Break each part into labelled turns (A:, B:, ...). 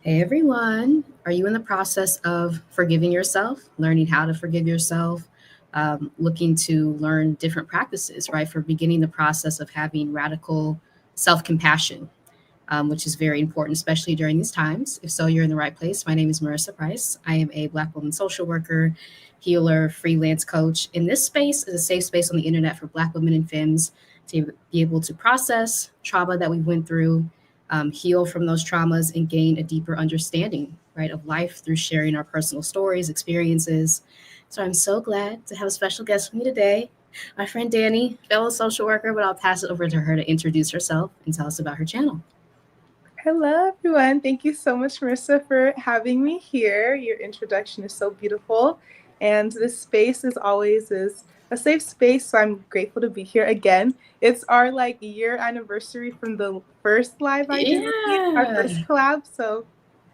A: Hey everyone, are you in the process of forgiving yourself, learning how to forgive yourself, looking to learn different practices, right? For beginning the process of having radical self compassion, which is very important, especially during these times. If so, you're in the right place. My name is Marissa Price. I am a Black woman social worker, healer, freelance coach. And this space is a safe space on the internet for Black women and femmes to be able to process trauma that we went through, heal from those traumas, and gain a deeper understanding, right, of life through sharing our personal stories, experiences. So I'm so glad to have a special guest with me today, my friend Danny, fellow social worker, but I'll pass it over to her to introduce herself and tell us about her channel.
B: Hello, everyone. Thank you so much, Marissa, for having me here. Your introduction is so beautiful, and this space is a safe space. So I'm grateful to be here again. It's our year anniversary from the first live I did with you, our
A: Yeah.
B: first collab. So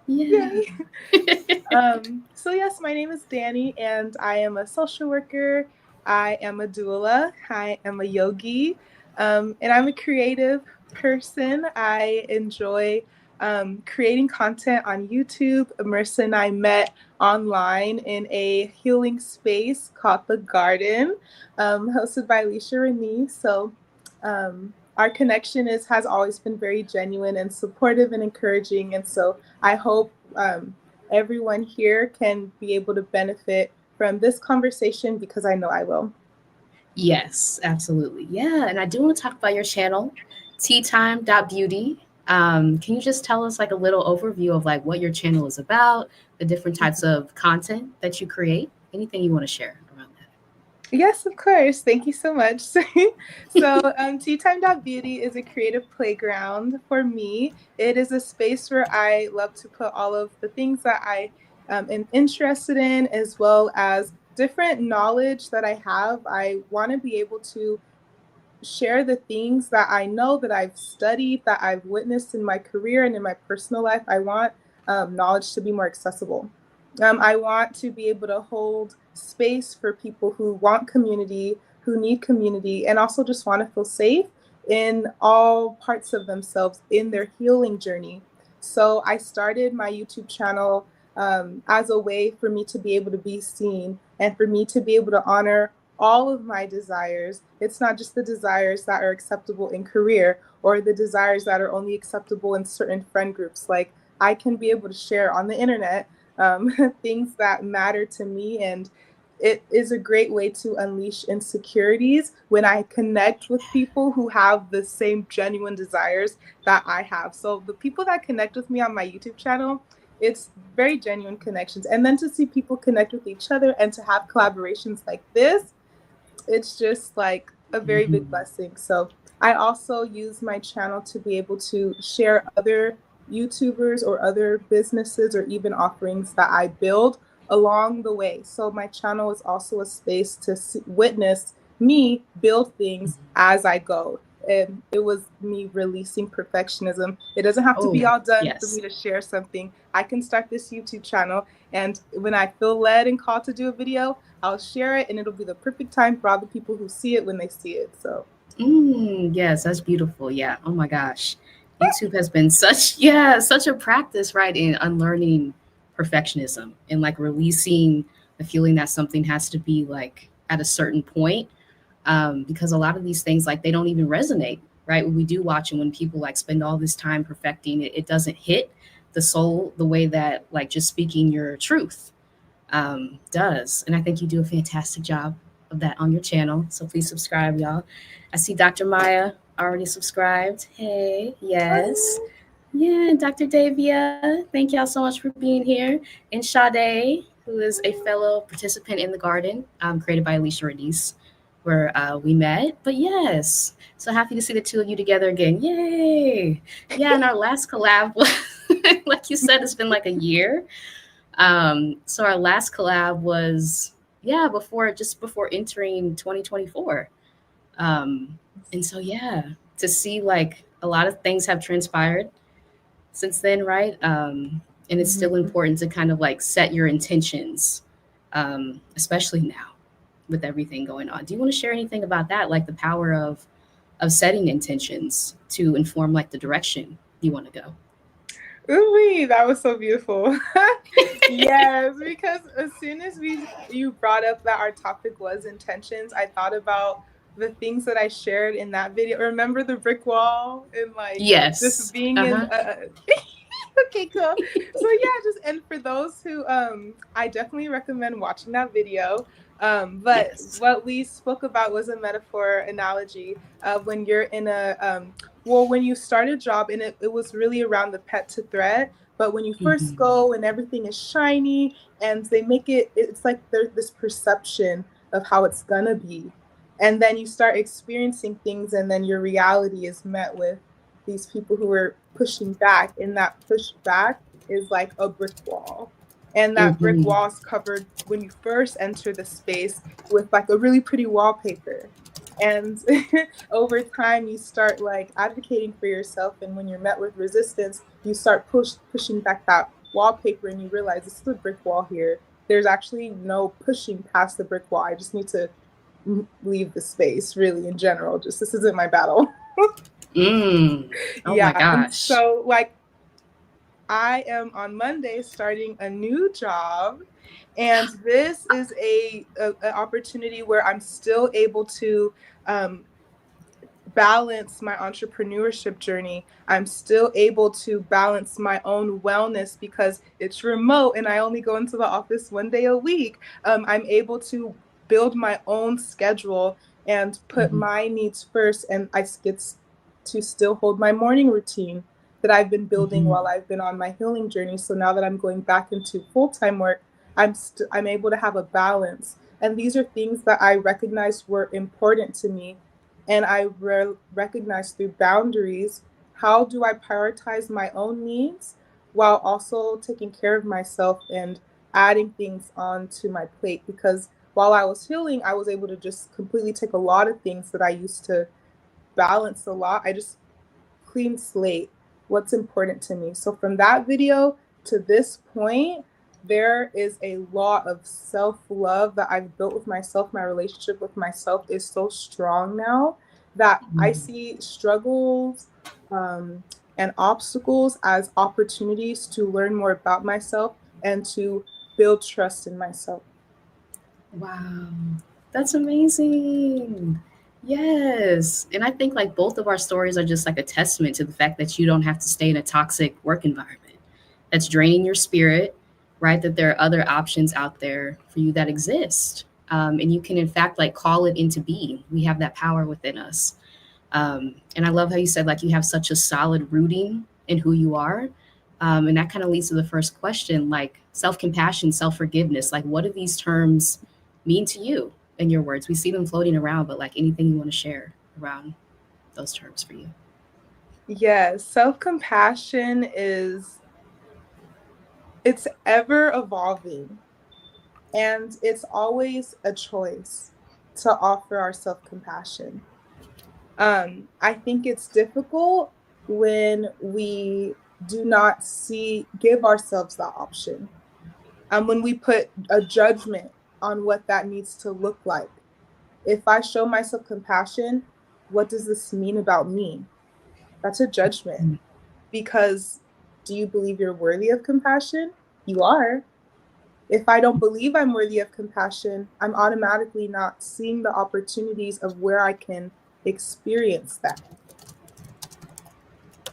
A: Yeah.
B: yay! So yes, my name is Danny, and I am a social worker. I am a doula. I am a yogi, and I'm a creative person. I enjoy creating content on YouTube. Marissa and I met online in a healing space called The Garden, hosted by Alicia Renee. So our connection has always been very genuine and supportive and encouraging. And so I hope everyone here can be able to benefit from this conversation because I know I will.
A: Yes, absolutely. Yeah. And I do want to talk about your channel, teatime.beauty. Can you just tell us like a little overview of like what your channel is about, the different types of content that you create? Anything you want to share around
B: Yes, of course. Thank you so much. So, teatime.beauty is a creative playground for me. It is a space where I love to put all of the things that I am interested in, as well as different knowledge that I have. I want to be able to share the things that I know, that I've studied, that I've witnessed in my career and in my personal life. I want knowledge to be more accessible. I want to be able to hold space for people who want community, who need community, and also just want to feel safe in all parts of themselves in their healing journey. So I started my YouTube channel as a way for me to be able to be seen and for me to be able to honor all of my desires. It's not just the desires that are acceptable in career or the desires that are only acceptable in certain friend groups. Like I can be able to share on the internet things that matter to me, and it is a great way to unleash insecurities when I connect with people who have the same genuine desires that I have. So the people that connect with me on my YouTube channel, it's very genuine connections. And then to see people connect with each other and to have collaborations like this, it's just like a
A: that?
B: very big blessing. So I also use my channel to be able to share other YouTubers or other businesses or even offerings that I build along the way. So my channel is also a space to witness me build things as I go. And it was me releasing perfectionism. It doesn't have to
A: Oh,
B: be all done for
A: yes.
B: me to share something. I can start this YouTube channel, and when I feel led and called to do a video, I'll share it, and it'll be the perfect time for all the people who see it when they see it. So
A: Yes, that's beautiful. Yeah. Oh my gosh. YouTube has been such a practice, right, in unlearning perfectionism and like releasing the feeling that something has to be like at a certain point. Because a lot of these things, like, they don't even resonate, right? When we do watch and when people like spend all this time perfecting it, it doesn't hit the soul the way that like just speaking your truth does. And I think you do a fantastic job of that on your channel. So please subscribe, y'all. I see Dr. Maya already subscribed. Hey, yes.
B: oh,
A: Yeah, Dr. Davia, thank y'all so much for being here. And Sade, who is a fellow participant in the garden, created by Alicia Renice, where we met. But yes, so happy to see the two of you together again. Yay! Yeah, and our last collab was, like you said, it's been like a year. So our last collab was, yeah, just before entering 2024. Um, and so yeah, to see like a lot of things have transpired since then, right? And it's still
B: mhm.
A: important to kind of like set your intentions, especially now with everything going on. Do you want to share anything about that, like the power of setting intentions to inform like the direction you want to go?
B: Ooh, that was so beautiful. Yes, because as soon as you brought up that our topic was intentions, I thought about the things that I shared in that video. Remember the brick wall and like just
A: Yes.
B: being in
A: Uh-huh.
B: okay, cool. So yeah, just and for those who I definitely recommend watching that video. But
A: Yes.
B: what we spoke about was a metaphor analogy of when you're in a well, when you start a job and it was really around the pet to threat, but when you first
A: Mm-hmm.
B: go and everything is shiny and they make it's like there's this perception of how it's gonna be. And then you start experiencing things and then your reality is met with these people who are pushing back, and that push back is like a brick wall. And that brick
A: Mm-hmm.
B: wall is covered when you first enter the space with like a really pretty wallpaper. And over time you start like advocating for yourself, and when you're met with resistance you start pushing back that wallpaper and you realize this is a brick wall here. There's actually no pushing past the brick wall. I just need to leave the space, really, in general. Just this isn't my battle.
A: Oh my
B: Yeah. And
A: gosh.
B: so like I am on Monday starting a new job, and this is a opportunity where I'm still able to um, balance my entrepreneurship journey. I'm still able to balance my own wellness because it's remote and I only go into the office 1 day a week. I'm able to build my own schedule and put
A: Mm-hmm.
B: my needs first, and I get to still hold my morning routine that I've been building
A: Mm-hmm.
B: while I've been on my healing journey. So now that I'm going back into full-time work, I'm able to have a balance. And these are things that I recognized were important to me, and I recognize through boundaries, how do I prioritize my own needs while also taking care of myself and adding things onto my plate. Because while I was healing, I was able to just completely take a lot of things that I used to balance a lot. I just clean slate, what's important to me. So from that video to this point, there is a lot of self-love that I've built with myself. My relationship with myself is so strong now that I see struggles um, and obstacles as opportunities to learn more about myself and to build trust in myself.
A: Wow. That's amazing. Yes. And I think like both of our stories are just like a testament to the fact that you don't have to stay in a toxic work environment that's draining your spirit, right? That there are other options out there for you that exist. And you can, in fact, like call it into being. We have that power within us. And I love how you said like you have such a solid rooting in who you are. And that kind of leads to the first question, like self-compassion, self-forgiveness. Like what do these terms mean to you in your words? We see them floating around, but like anything you want to share around those terms for you.
B: Yes, self-compassion it's ever evolving. And it's always a choice to offer our self compassion. I think it's difficult when we do not give ourselves that option. When we put a judgment on what that needs to look like. If I show myself compassion, what does this mean about me? That's a judgment. Because do you believe you're worthy of compassion? You are. If I don't believe I'm worthy of compassion, I'm automatically not seeing the opportunities of where I can experience that.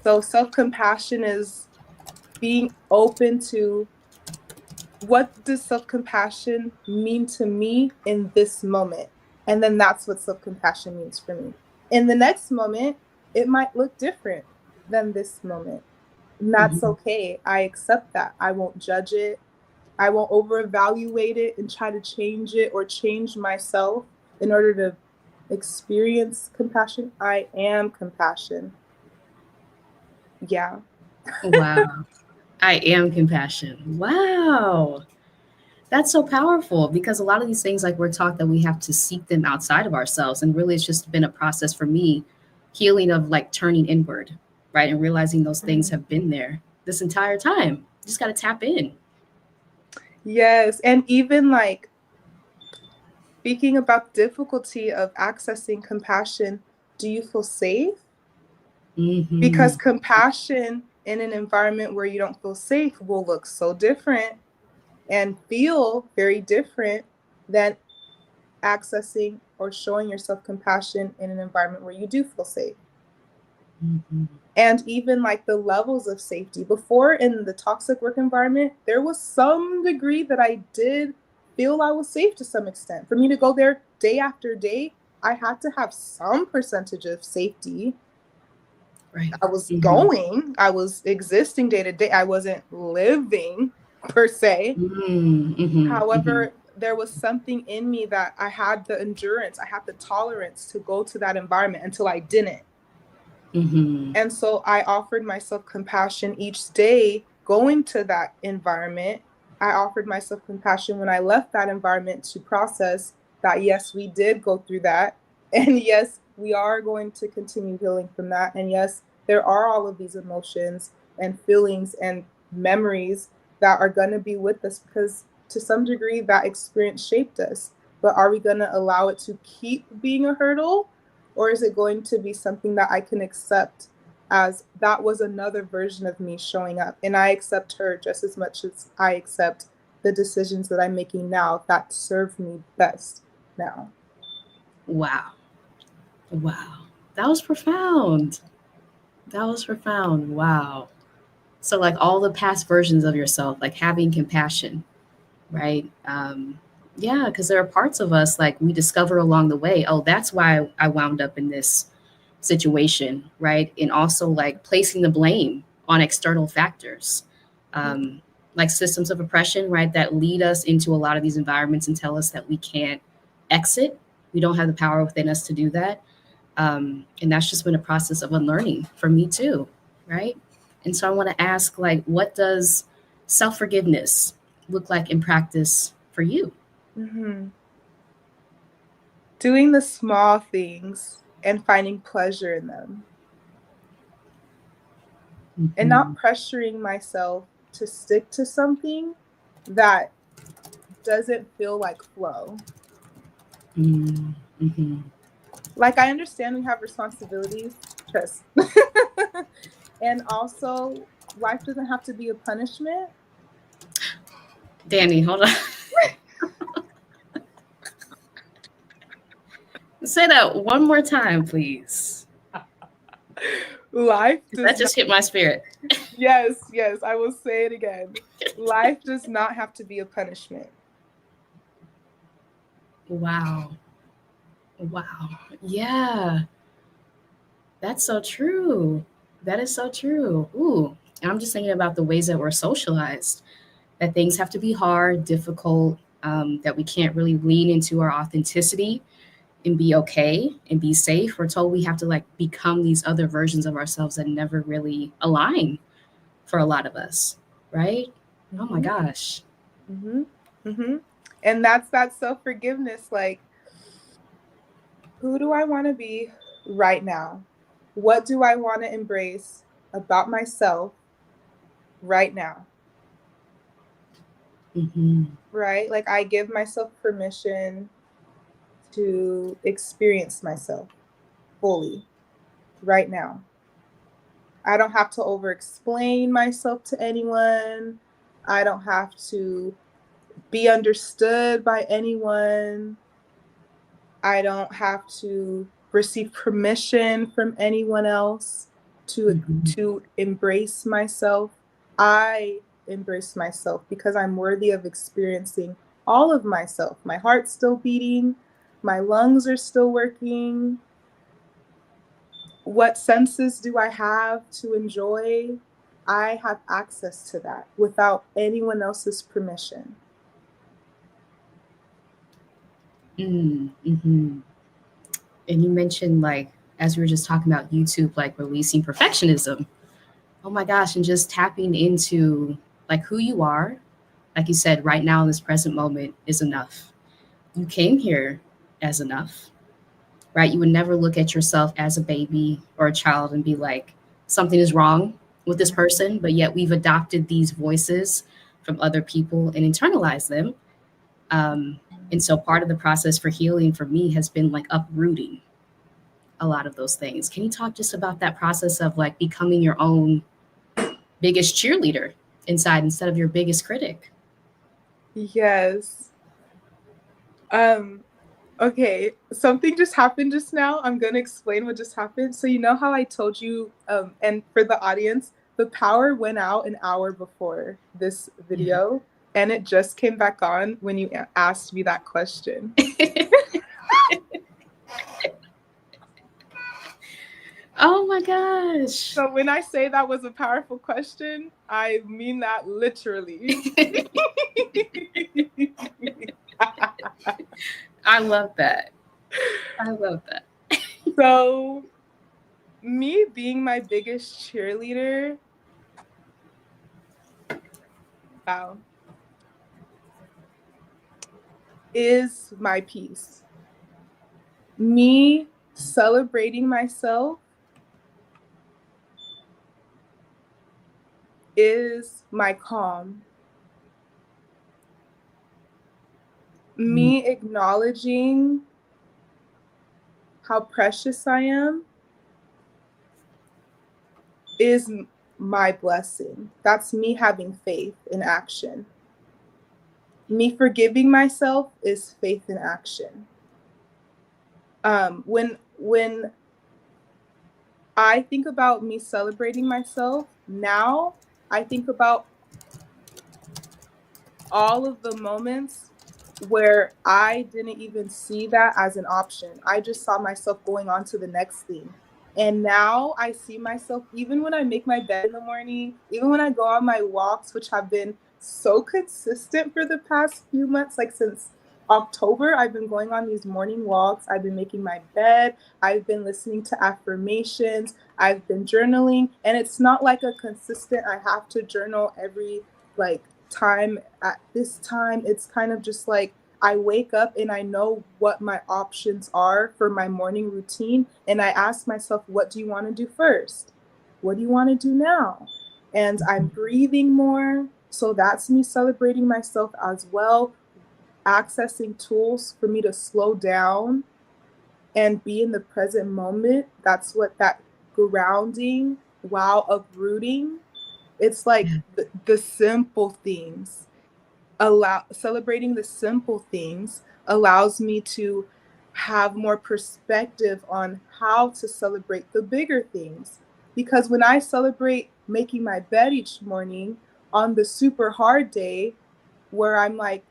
B: So self-compassion is being open to what does self-compassion mean to me in this moment? And then that's what self-compassion means for me. In the next moment, it might look different than this moment. And that's
A: Mm-hmm.
B: okay. I accept that. I won't judge it. I won't over evaluate it and try to change it or change myself in order to experience compassion. I am compassion. Yeah.
A: Wow. I am compassion. Wow. That's so powerful because a lot of these things, like we're taught that we have to seek them outside of ourselves. And really, it's just been a process for me, healing of like turning inward, right? And realizing those things have been there this entire time. You just got to tap in.
B: Yes. And even like speaking about difficulty of accessing compassion, do you feel safe?
A: Mm-hmm.
B: Because compassion in an environment where you don't feel safe will look so different and feel very different than accessing or showing yourself compassion in an environment where you do feel safe.
A: Mm-hmm.
B: And even like the levels of safety. Before, in the toxic work environment, there was some degree that I did feel I was safe to some extent. For me to go there day after day, I had to have some percentage of safety.
A: Right.
B: I was
A: Mm-hmm.
B: going, I was existing day to day. I wasn't living per se.
A: Mm-hmm. Mm-hmm.
B: However, there was something in me that I had the endurance, I had the tolerance to go to that environment until I didn't.
A: Mm-hmm.
B: And so I offered myself compassion each day going to that environment. I offered myself compassion when I left that environment to process that, yes, we did go through that. And yes, we are going to continue healing from that. And yes, there are all of these emotions and feelings and memories that are going to be with us because to some degree that experience shaped us. But are we going to allow it to keep being a hurdle? Or is it going to be something that I can accept as that was another version of me showing up? And I accept her just as much as I accept the decisions that I'm making now that serve me best now.
A: Wow. Wow. That was profound. That was profound. Wow. So, like all the past versions of yourself, like having compassion, right? Yeah, because there are parts of us like we discover along the way. Oh, that's why I wound up in this situation, right? And also like placing the blame on external factors, um, like systems of oppression, right? That lead us into a lot of these environments and tell us that we can't exit. We don't have the power within us to do that. And that's just been a process of unlearning for me too, right? And so I want to ask, like, what does self forgiveness look like in practice for you?
B: Mm-hmm. Doing the small things and finding pleasure in them and
A: Mm-hmm.
B: not pressuring myself to stick to something that doesn't feel like flow.
A: Mm-hmm.
B: Like, I understand we have responsibilities, trust. And also, life doesn't have to be a punishment.
A: Danny, hold on. Say that one more time, please.
B: Life
A: 'Cause that
B: does not,
A: just hit my spirit.
B: yes, yes, I will say it again. Life does not have to be a punishment.
A: Wow. Wow. Yeah, that's so true. That is so true. Ooh. And I'm just thinking about the ways that we're socialized, that things have to be hard, difficult, that we can't really lean into our authenticity and be okay and be safe. We're told we have to like become these other versions of ourselves that never really align for a lot of us, right? Oh my
B: Mm-hmm,
A: gosh.
B: mm-hmm, mm-hmm. And that's that self forgiveness. Like, who do I want to be right now? What do I want to embrace about myself right now?
A: Mm-hmm.
B: Right? Like, I give myself permission to experience myself fully right now. I don't have to over explain myself to anyone. I don't have to be understood by anyone. I don't have to receive permission from anyone else
A: Mm-hmm.
B: to embrace myself. I embrace myself because I'm worthy of experiencing all of myself. My heart's still beating, my lungs are still working. What senses do I have to enjoy? I have access to that without anyone else's permission.
A: Mm-hmm. And you mentioned like as we were just talking about YouTube, like releasing perfectionism. Oh my gosh, and just tapping into like who you are. Like you said, right now in this present moment is enough. You came here as enough, right? You would never look at yourself as a baby or a child and be like, something is wrong with this person, but yet we've adopted these voices from other people and internalized them. Um, and so part of the process for healing for me has been like uprooting a lot of those things. Can you talk just about that process of like becoming your own biggest cheerleader inside instead of your biggest critic.
B: Yes. Okay, something just happened just now. I'm going to explain what just happened. So you know how I told you, and for the audience, the power went out an hour before this
A: Yeah.
B: video, and it just came back on when you asked me that question.
A: Oh my gosh.
B: So when I say that was a powerful question, I mean that literally.
A: I love that. I love that.
B: So me being my biggest cheerleader, wow, is my peace. Me celebrating myself is my calm. Me acknowledging how precious I am is my blessing. That's me having faith in action. Me forgiving myself is faith in action. When I think about me celebrating myself now, I think about all of the moments where I didn't even see that as an option. I just saw myself going on to the next thing. And now I see myself, even when I make my bed in the morning, even when I go on my walks, which have been so consistent for the past few months, like since October, I've been going on these morning walks. I've been making my bed. I've been listening to affirmations. I've been journaling. And it's not like a consistent, I have to journal every like time at this time. It's kind of just like I wake up and I know what my options are for my morning routine. And I ask myself, what do you want to do first? What do you want to do now? And I'm breathing more. So that's me celebrating myself as well, accessing tools for me to slow down and be in the present moment. That's what that grounding while uprooting. It's like the simple things. Celebrating the simple things allows me to have more perspective on how to celebrate the bigger things. Because when I celebrate making my bed each morning on the super hard day where I'm like,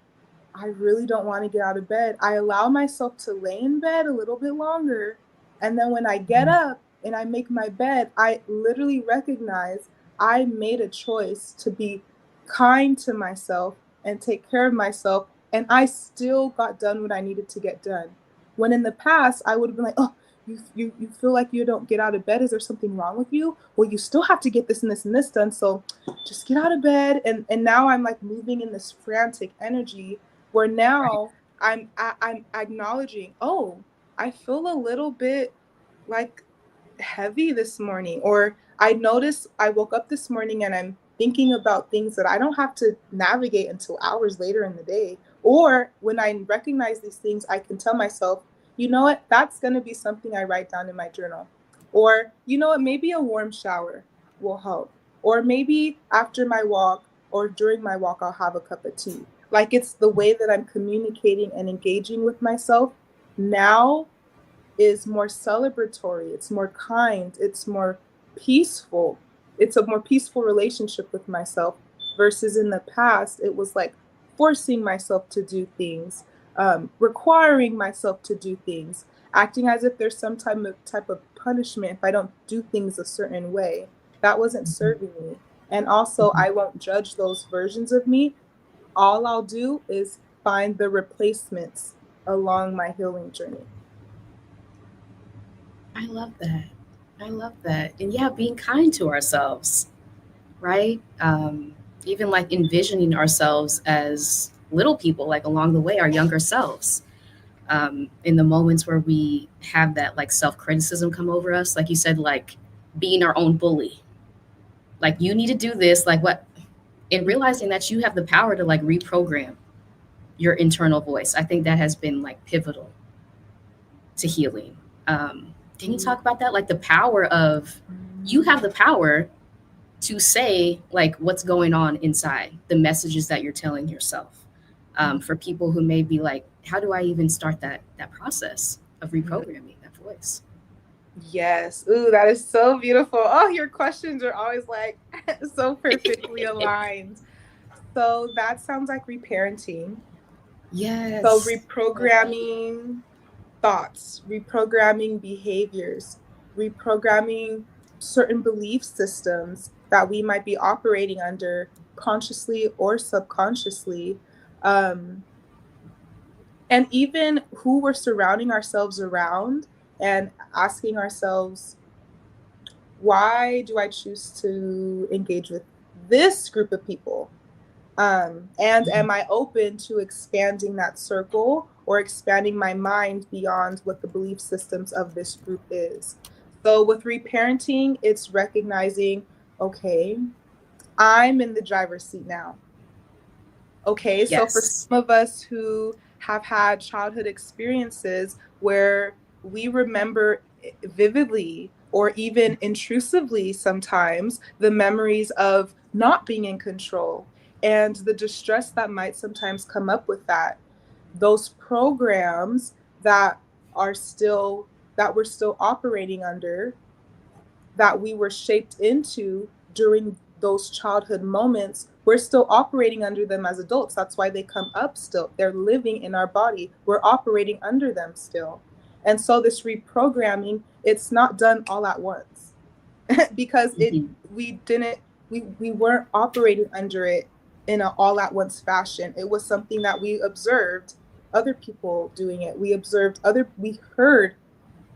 B: I really don't want to get out of bed, I allow myself to lay in bed a little bit longer. And then when I get up and I make my bed, I literally recognize I made a choice to be kind to myself and take care of myself. And I still got done what I needed to get done. When in the past, I would have been like, oh, you feel like you don't get out of bed. Is there something wrong with you? Well, you still have to get this and this and this done. So just get out of bed. And now I'm like moving in this frantic energy where now I'm acknowledging, oh, I feel a little bit like heavy this morning, or I notice I woke up this morning and I'm thinking about things that I don't have to navigate until hours later in the day. Or when I recognize these things, I can tell myself, you know what, that's going to be something I write down in my journal. Or, you know what, maybe a warm shower will help. Or maybe after my walk or during my walk, I'll have a cup of tea. Like it's the way that I'm communicating and engaging with myself now is more celebratory, it's more kind, it's more peaceful. It's a more peaceful relationship with myself versus in the past, it was like forcing myself to do things, requiring myself to do things, acting as if there's some type of punishment if I don't do things a certain way. That wasn't serving me. And also, I won't judge those versions of me. All I'll do is find the replacements along my healing journey.
A: I love that. I love that. And yeah, being kind to ourselves, right? Even like envisioning ourselves as little people, like along the way, our younger selves. In the moments where we have that like self criticism come over us, like you said, like being our own bully, like you need to do this, like what, and realizing that you have the power to like reprogram your internal voice. I think that has been like pivotal to healing. Can you talk about that? Like the power of, you have the power to say like what's going on inside, the messages that you're telling yourself. For people who may be like, how do I even start that process of reprogramming that voice?
B: Yes. Ooh, that is so beautiful. Oh, your questions are always like so perfectly aligned. So that sounds like reparenting. So
A: Yes.
B: reprogramming thoughts, reprogramming behaviors, reprogramming certain belief systems that we might be operating under consciously or subconsciously. Um, and even who we're surrounding ourselves around, and asking ourselves, why do I choose to engage with this group of people? And am I open to expanding that circle or expanding my mind beyond what the belief systems of this group is? So with reparenting, it's recognizing, okay, I'm in the driver's seat now. Okay, so for
A: Yes.
B: some of us who have had childhood experiences where we remember vividly or even intrusively sometimes the memories of not being in control and the distress that might sometimes come up with that, those programs that are still that we're still operating under, that we were shaped into during those childhood moments, we're still operating under them as adults. That's why they come up still. They're living in our body. We're operating under them still. And so this reprogramming, it's not done all at once because we didn't we weren't operating under it in an all at once fashion. It was something that we observed other people doing it. We heard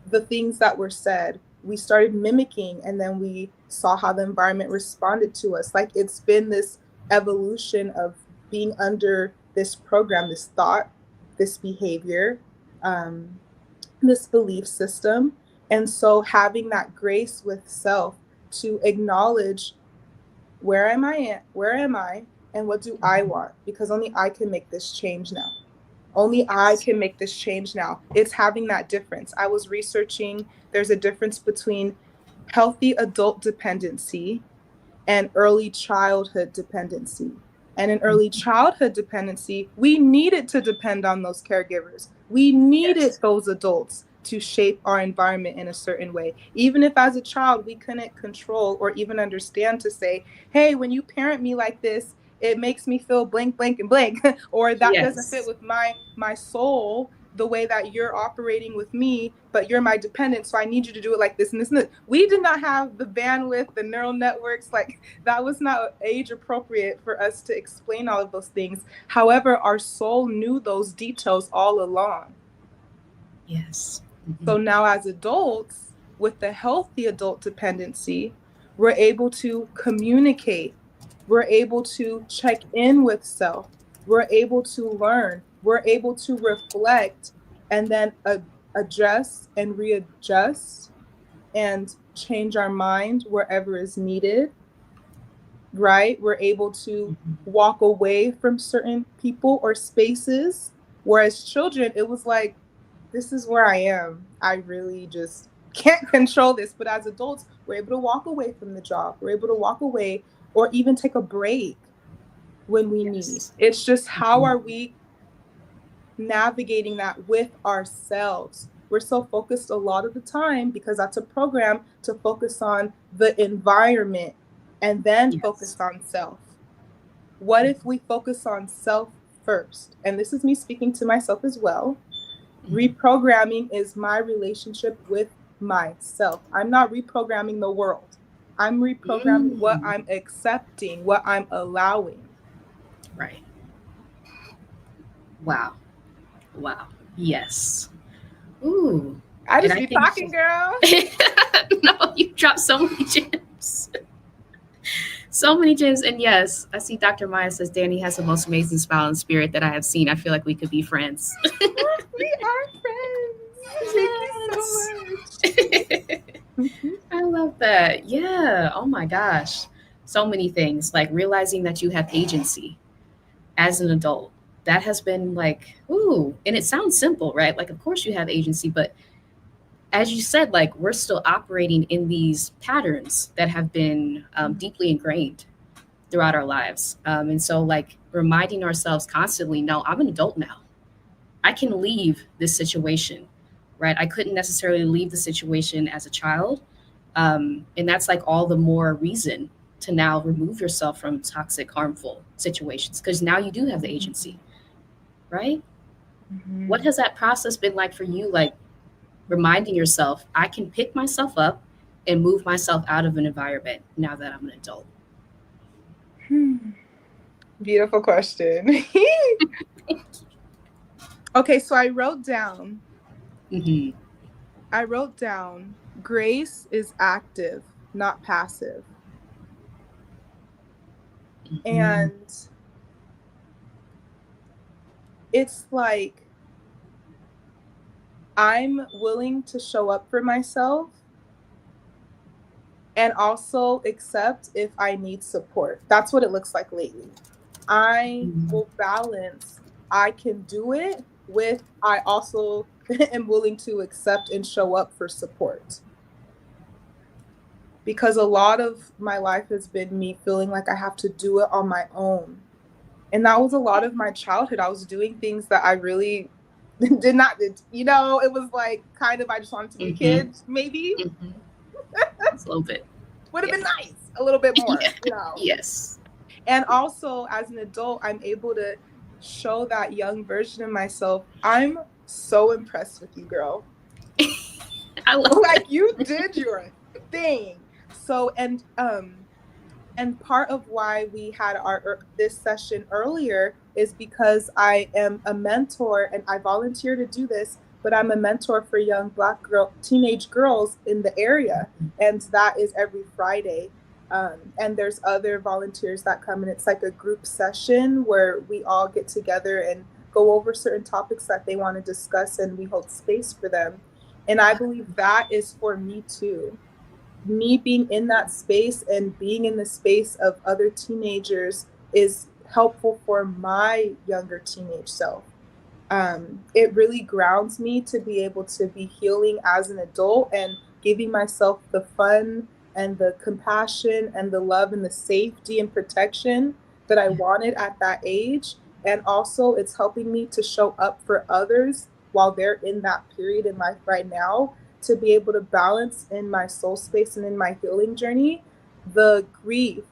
B: the things that were said, we started mimicking, and then we saw how the environment responded to us. Like, it's been this evolution of being under this program, this thought, this behavior, um, this belief system. And so having that grace with self to acknowledge, where am I and what do I want, because only I can make this change now. Only I can make this change now. It's having that difference. I was researching, there's a difference between healthy adult dependency and early childhood dependency. And in early childhood dependency, we needed to depend on those caregivers. We needed those adults to shape our environment in a certain way. Even if as a child we couldn't control or even understand to say, hey, when you parent me like this, it makes me feel blank, blank, and blank, or that doesn't fit
A: Yes.
B: with my soul, the way that you're operating with me, but you're my dependent, so I need you to do it like this and this and this. We did not have the bandwidth, the neural networks, like that was not age appropriate for us to explain all of those things. However, our soul knew those details all along.
A: Yes.
B: So now as adults, with the healthy adult dependency, we're able to communicate. We're able to check in with self. We're able to learn. We're able to reflect and then adjust and readjust and change our mind wherever is needed, right? We're able to walk away from certain people or spaces. Whereas children, it was like, this is where I am. I really just can't control this. But as adults, we're able to walk away from the job. We're able to walk away or even take a break when we need. It's just, how are we navigating that with ourselves? We're so focused a lot of the time, because that's a program, to focus on the environment and then focus on self. What if we focus on self first? And this is me speaking to myself as well. Reprogramming is my relationship with myself. I'm not reprogramming the world. I'm reprogramming what I'm accepting, what I'm allowing.
A: Right. Wow. Wow. Yes. Ooh.
B: I
A: And
B: just
A: I
B: be
A: think
B: talking, girl.
A: no, you dropped so many gems. So many gems. And yes, I see Dr. Maya says Danny has the most amazing smile and spirit that I have seen. I feel like we could be friends.
B: We are friends. Thank you so much.
A: I love that. Yeah. Oh my gosh. So many things, like realizing that you have agency as an adult. That has been like, ooh, and it sounds simple, right? Like, of course you have agency, but as you said, like we're still operating in these patterns that have been deeply ingrained throughout our lives. And so, like, reminding ourselves constantly, no, I'm an adult now. I can leave this situation, right? I couldn't necessarily leave the situation as a child. And that's like all the more reason to now remove yourself from toxic, harmful situations because now you do have the agency, right?
B: Mm-hmm.
A: What has that process been like for you? Like, reminding yourself, I can pick myself up and move myself out of an environment now that I'm an adult.
B: Beautiful question. Okay, so
A: Mm-hmm.
B: I wrote down grace is active, not passive.
A: Mm-hmm.
B: And it's like I'm willing to show up for myself and also accept if I need support. That's what it looks like lately. I
A: Mm-hmm.
B: will balance, I can do it with I also am willing to accept and show up for support. Because a lot of my life has been me feeling like I have to do it on my own. And that was a lot of my childhood. I was doing things that I really did not, it was like kind of, I just wanted to be a
A: Mm-hmm.
B: kid, maybe.
A: Mm-hmm. Just a little bit.
B: Would have
A: Yeah.
B: been nice, a little bit
A: Yeah.
B: more.
A: Yes.
B: And also, as an adult, I'm able to show that young version of myself. I'm so impressed with you, girl.
A: I love
B: Like,
A: that.
B: you did your thing. So, and part of why we had our this session earlier is because I am a mentor and I volunteer to do this, but I'm a mentor for young teenage girls in the area, and that is every Friday. And there's other volunteers that come, and it's like a group session where we all get together and go over certain topics that they want to discuss, and we hold space for them. And I believe that is for me too, me being in that space and being in the space of other teenagers is helpful for my younger teenage self. It really grounds me to be able to be healing as an adult and giving myself the fun and the compassion and the love and the safety and protection that I wanted at that age. And also, it's helping me to show up for others while they're in that period in life right now, to be able to balance in my soul space and in my healing journey the grief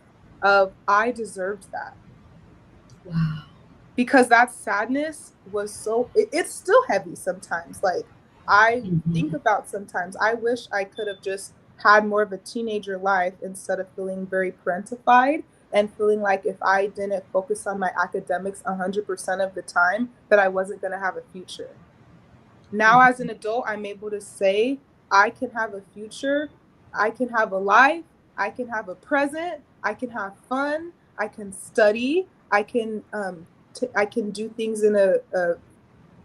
B: of I deserved that,
A: Wow.
B: because that sadness was it's still heavy sometimes. Like, I think
A: Mm-hmm.
B: about sometimes I wish I could have just had more of a teenager life instead of feeling very parentified and feeling like if I didn't focus on my academics 100% of the time that I wasn't going to have a future. Now as an adult, I'm able to say I can have a future, I can have a life, I can have a present, I can have fun, I can study, I can do things in a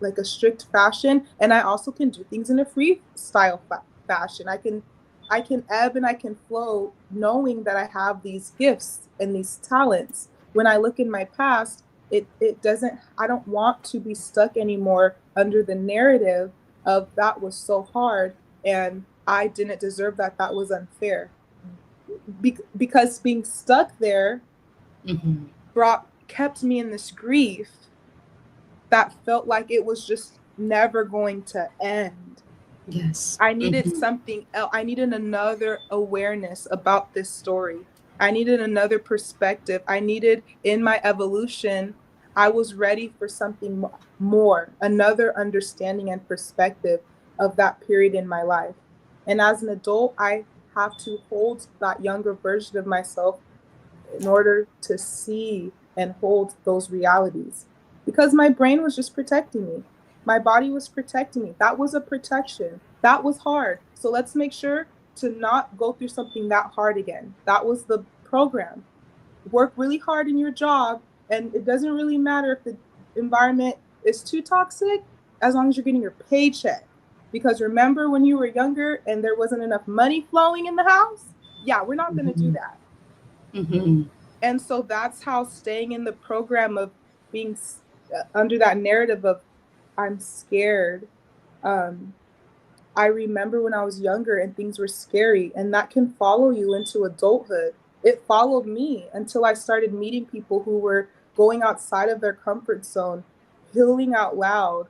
B: like a strict fashion, and I also can do things in a freestyle fashion. I can ebb and I can flow, knowing that I have these gifts and these talents. When I look in my past, it doesn't, I don't want to be stuck anymore under the narrative of that was so hard and I didn't deserve that, that was unfair. Because being stuck there
A: Mm-hmm.
B: brought kept me in this grief that felt like it was just never going to end.
A: Yes.
B: I needed
A: Mm-hmm.
B: something else. I needed another awareness about this story. I needed another perspective. I needed, in my evolution, I was ready for something more, another understanding and perspective of that period in my life. And as an adult, I have to hold that younger version of myself in order to see and hold those realities, because my brain was just protecting me. My body was protecting me. That was a protection. That was hard. So let's make sure to not go through something that hard again. That was the program. Work really hard in your job, and it doesn't really matter if the environment is too toxic as long as you're getting your paycheck. Because remember when you were younger and there wasn't enough money flowing in the house? Yeah, we're not going to do
A: Mm-hmm.
B: that.
A: Mm-hmm.
B: And so that's how staying in the program of being under that narrative of I'm scared, um, I remember when I was younger and things were scary, and that can follow you into adulthood. It followed me until I started meeting people who were going outside of their comfort zone, healing out loud,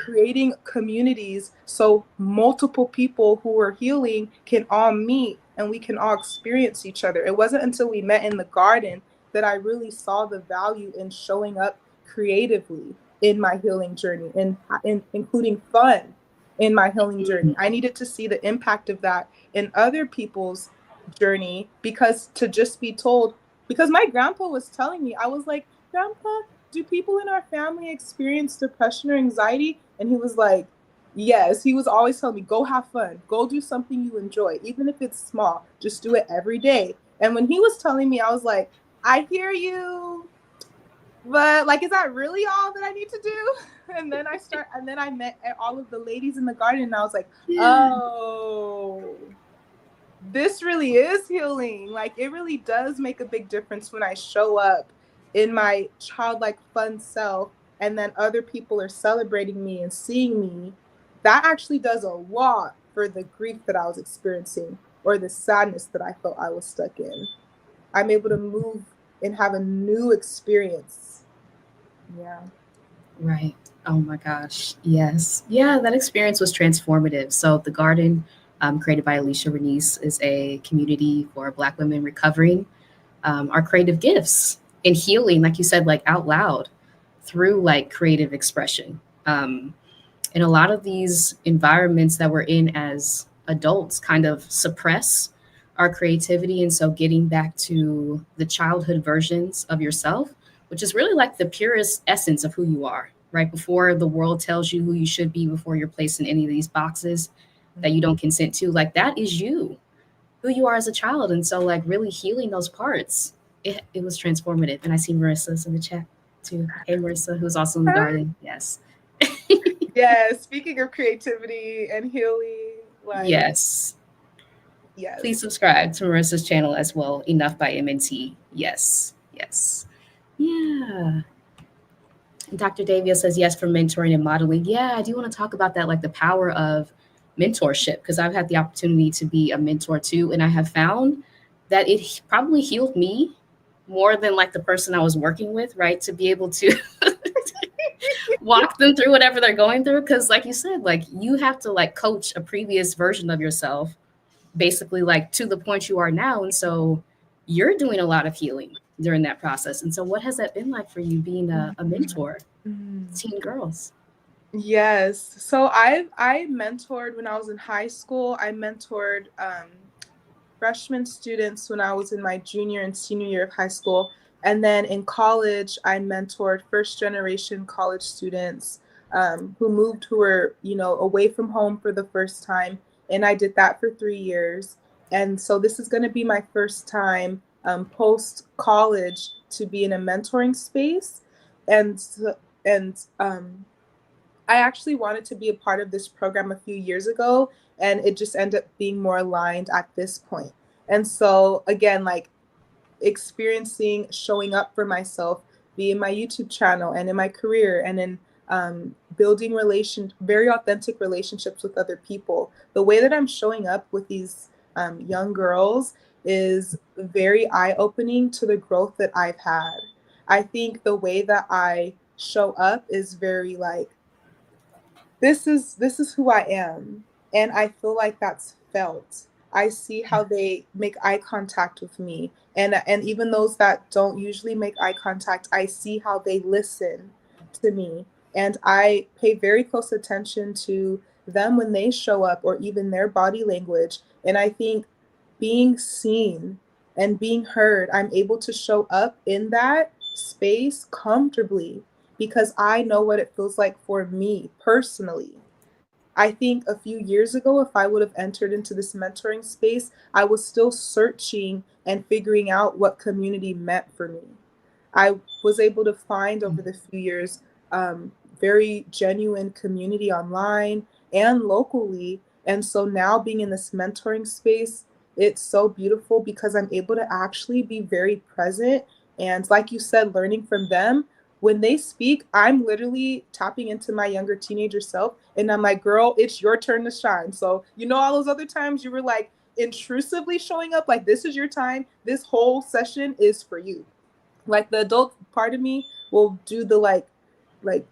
B: creating communities so multiple people who were healing can all meet and we can all experience each other. It wasn't until we met in the garden that I really saw the value in showing up creatively in my healing journey, and including fun in my healing journey. I needed to see the impact of that in other people's journey, because to just be told, because my grandpa was telling me, I was like, Grandpa, do people in our family experience depression or anxiety? And he was like, yes. He was always telling me, go have fun, go do something you enjoy, even if it's small, just do it every day. And when he was telling me, I was like, I hear you, but like, is that really all that I need to do? And then I met all of the ladies in the garden, and I was like,
A: Yeah.
B: oh, this really is healing. Like, it really does make a big difference when I show up in my childlike fun self, and then other people are celebrating me and seeing me. That actually does a lot for the grief that I was experiencing or the sadness that I felt I was stuck in. I'm able to move and have a new experience. Yeah.
A: Right. Oh my gosh. Yes. Yeah, that experience was transformative. So the garden, created by Alicia Renice, is a community for Black women recovering our creative gifts and healing, like you said, like out loud through like creative expression. And a lot of these environments that we're in as adults kind of suppress our creativity. And so getting back to the childhood versions of yourself, which is really like the purest essence of who you are, right? Before the world tells you who you should be, before you're placed in any of these boxes that you don't consent to, like that is you, who you are as a child. And so like really healing those parts, it was transformative. And I see Marissa's in the chat too. Hey Marissa, who's also in the garden. Yes.
B: Yeah, speaking of creativity and healing, like,
A: Yes. Please
B: yes.
A: subscribe to Marissa's channel as well. Enough by MNT. Yes. Yes. Yeah. And Dr. Davia says yes for mentoring and modeling. Yeah, I do want to talk about that, like the power of mentorship, because I've had the opportunity to be a mentor too. And I have found that it probably healed me more than like the person I was working with, right? To be able to walk them through whatever they're going through. Cause like you said, like you have to like coach a previous version of yourself basically like to the point you are now. And so you're doing a lot of healing during that process. And so what has that been like for you being a mentor to teen girls?
B: Yes. So I mentored when I was in high school. I mentored freshman students when I was in my junior and senior year of high school. And then in college, I mentored first generation college students who moved, who were, away from home for the first time. And I did that for 3 years. And so this is going to be my first time post college to be in a mentoring space. And I actually wanted to be a part of this program a few years ago, and it just ended up being more aligned at this point. And so, again, like experiencing showing up for myself, be in my YouTube channel and in my career and in building very authentic relationships with other people. The way that I'm showing up with these young girls is very eye-opening to the growth that I've had. I think the way that I show up is very like, this is who I am, and I feel like that's felt. I see how they make eye contact with me, and even those that don't usually make eye contact, I see how they listen to me, and I pay very close attention to them when they show up, or even their body language. And I think being seen and being heard, I'm able to show up in that space comfortably because I know what it feels like for me personally. I think a few years ago, if I would have entered into this mentoring space, I was still searching and figuring out what community meant for me. I was able to find over the few years very genuine community online and locally. And so now being in this mentoring space, it's so beautiful because I'm able to actually be very present. And like you said, learning from them when they speak, I'm literally tapping into my younger teenager self. And I'm like, girl, it's your turn to shine. So, all those other times you were like intrusively showing up, like, this is your time. This whole session is for you. Like, the adult part of me will do the like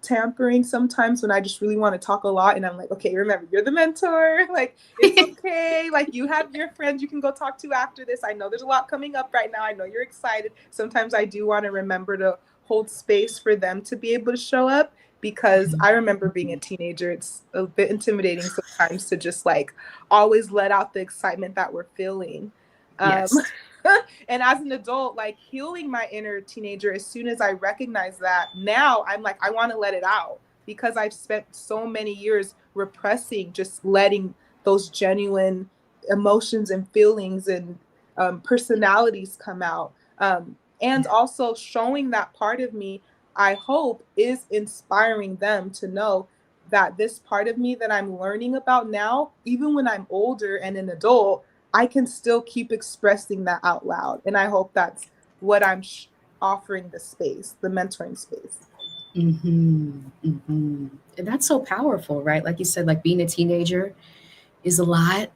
B: tampering sometimes when I just really want to talk a lot, and I'm like, okay, remember, you're the mentor. Like, it's okay. Like, you have your friends you can go talk to after this. I know there's a lot coming up right now. I know you're excited. Sometimes I do want to remember to hold space for them to be able to show up, because I remember being a teenager. It's a bit intimidating sometimes to just like always let out the excitement that we're feeling.
A: Yes.
B: And as an adult, like, healing my inner teenager, as soon as I recognize that, now I'm like, I want to let it out, because I've spent so many years repressing, just letting those genuine emotions and feelings and personalities come out. And also showing that part of me, I hope, is inspiring them to know that this part of me that I'm learning about now, even when I'm older and an adult, I can still keep expressing that out loud. And I hope that's what I'm offering the space, the mentoring space.
A: And that's so powerful, right? Like you said, like being a teenager is a lot.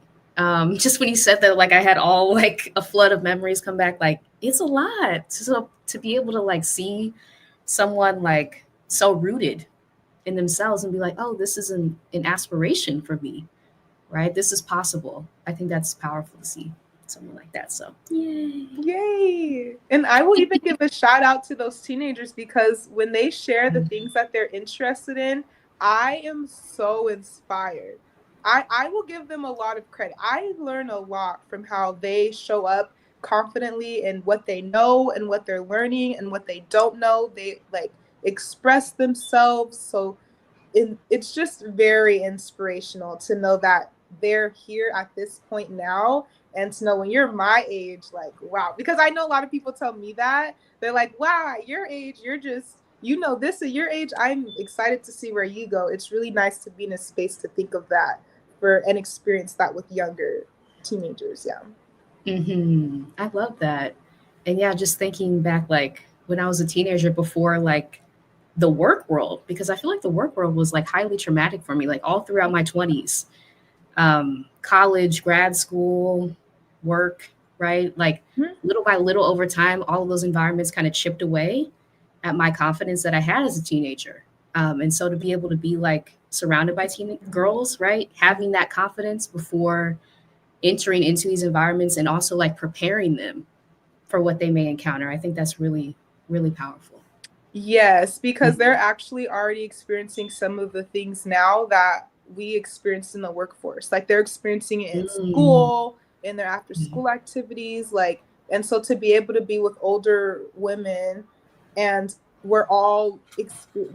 A: Just when you said that, like I had all like a flood of memories come back, like it's a lot. So to be able to like see someone like so rooted in themselves and be like, oh, this is an aspiration for me, right? This is possible. I think that's powerful to see someone like that. So yay.
B: Yay. And I will even give a shout out to those teenagers, because when they share the things that they're interested in, I am so inspired. I will give them a lot of credit. I learn a lot from how they show up confidently in what they know and what they're learning, and what they don't know. They like express themselves. So it's just very inspirational to know that they're here at this point now, and to know when you're my age, like, wow. Because I know a lot of people tell me that they're like, wow, at your age, you're just, this at your age. I'm excited to see where you go. It's really nice to be in a space to think of that for and experience that with younger teenagers. Yeah.
A: I love that. And yeah, just thinking back, like when I was a teenager before, like the work world, because I feel like the work world was like highly traumatic for me, like all throughout my 20s, college, grad school, work, right? Like little by little over time, all of those environments kind of chipped away at my confidence that I had as a teenager. And so to be able to be like surrounded by teen girls, right? Having that confidence before entering into these environments and also like preparing them for what they may encounter. I think that's really, really powerful.
B: Yes, because they're actually already experiencing some of the things now that we experienced in the workforce. Like, they're experiencing it in
A: Mm.
B: school, in their after school activities, like, and so to be able to be with older women, and we're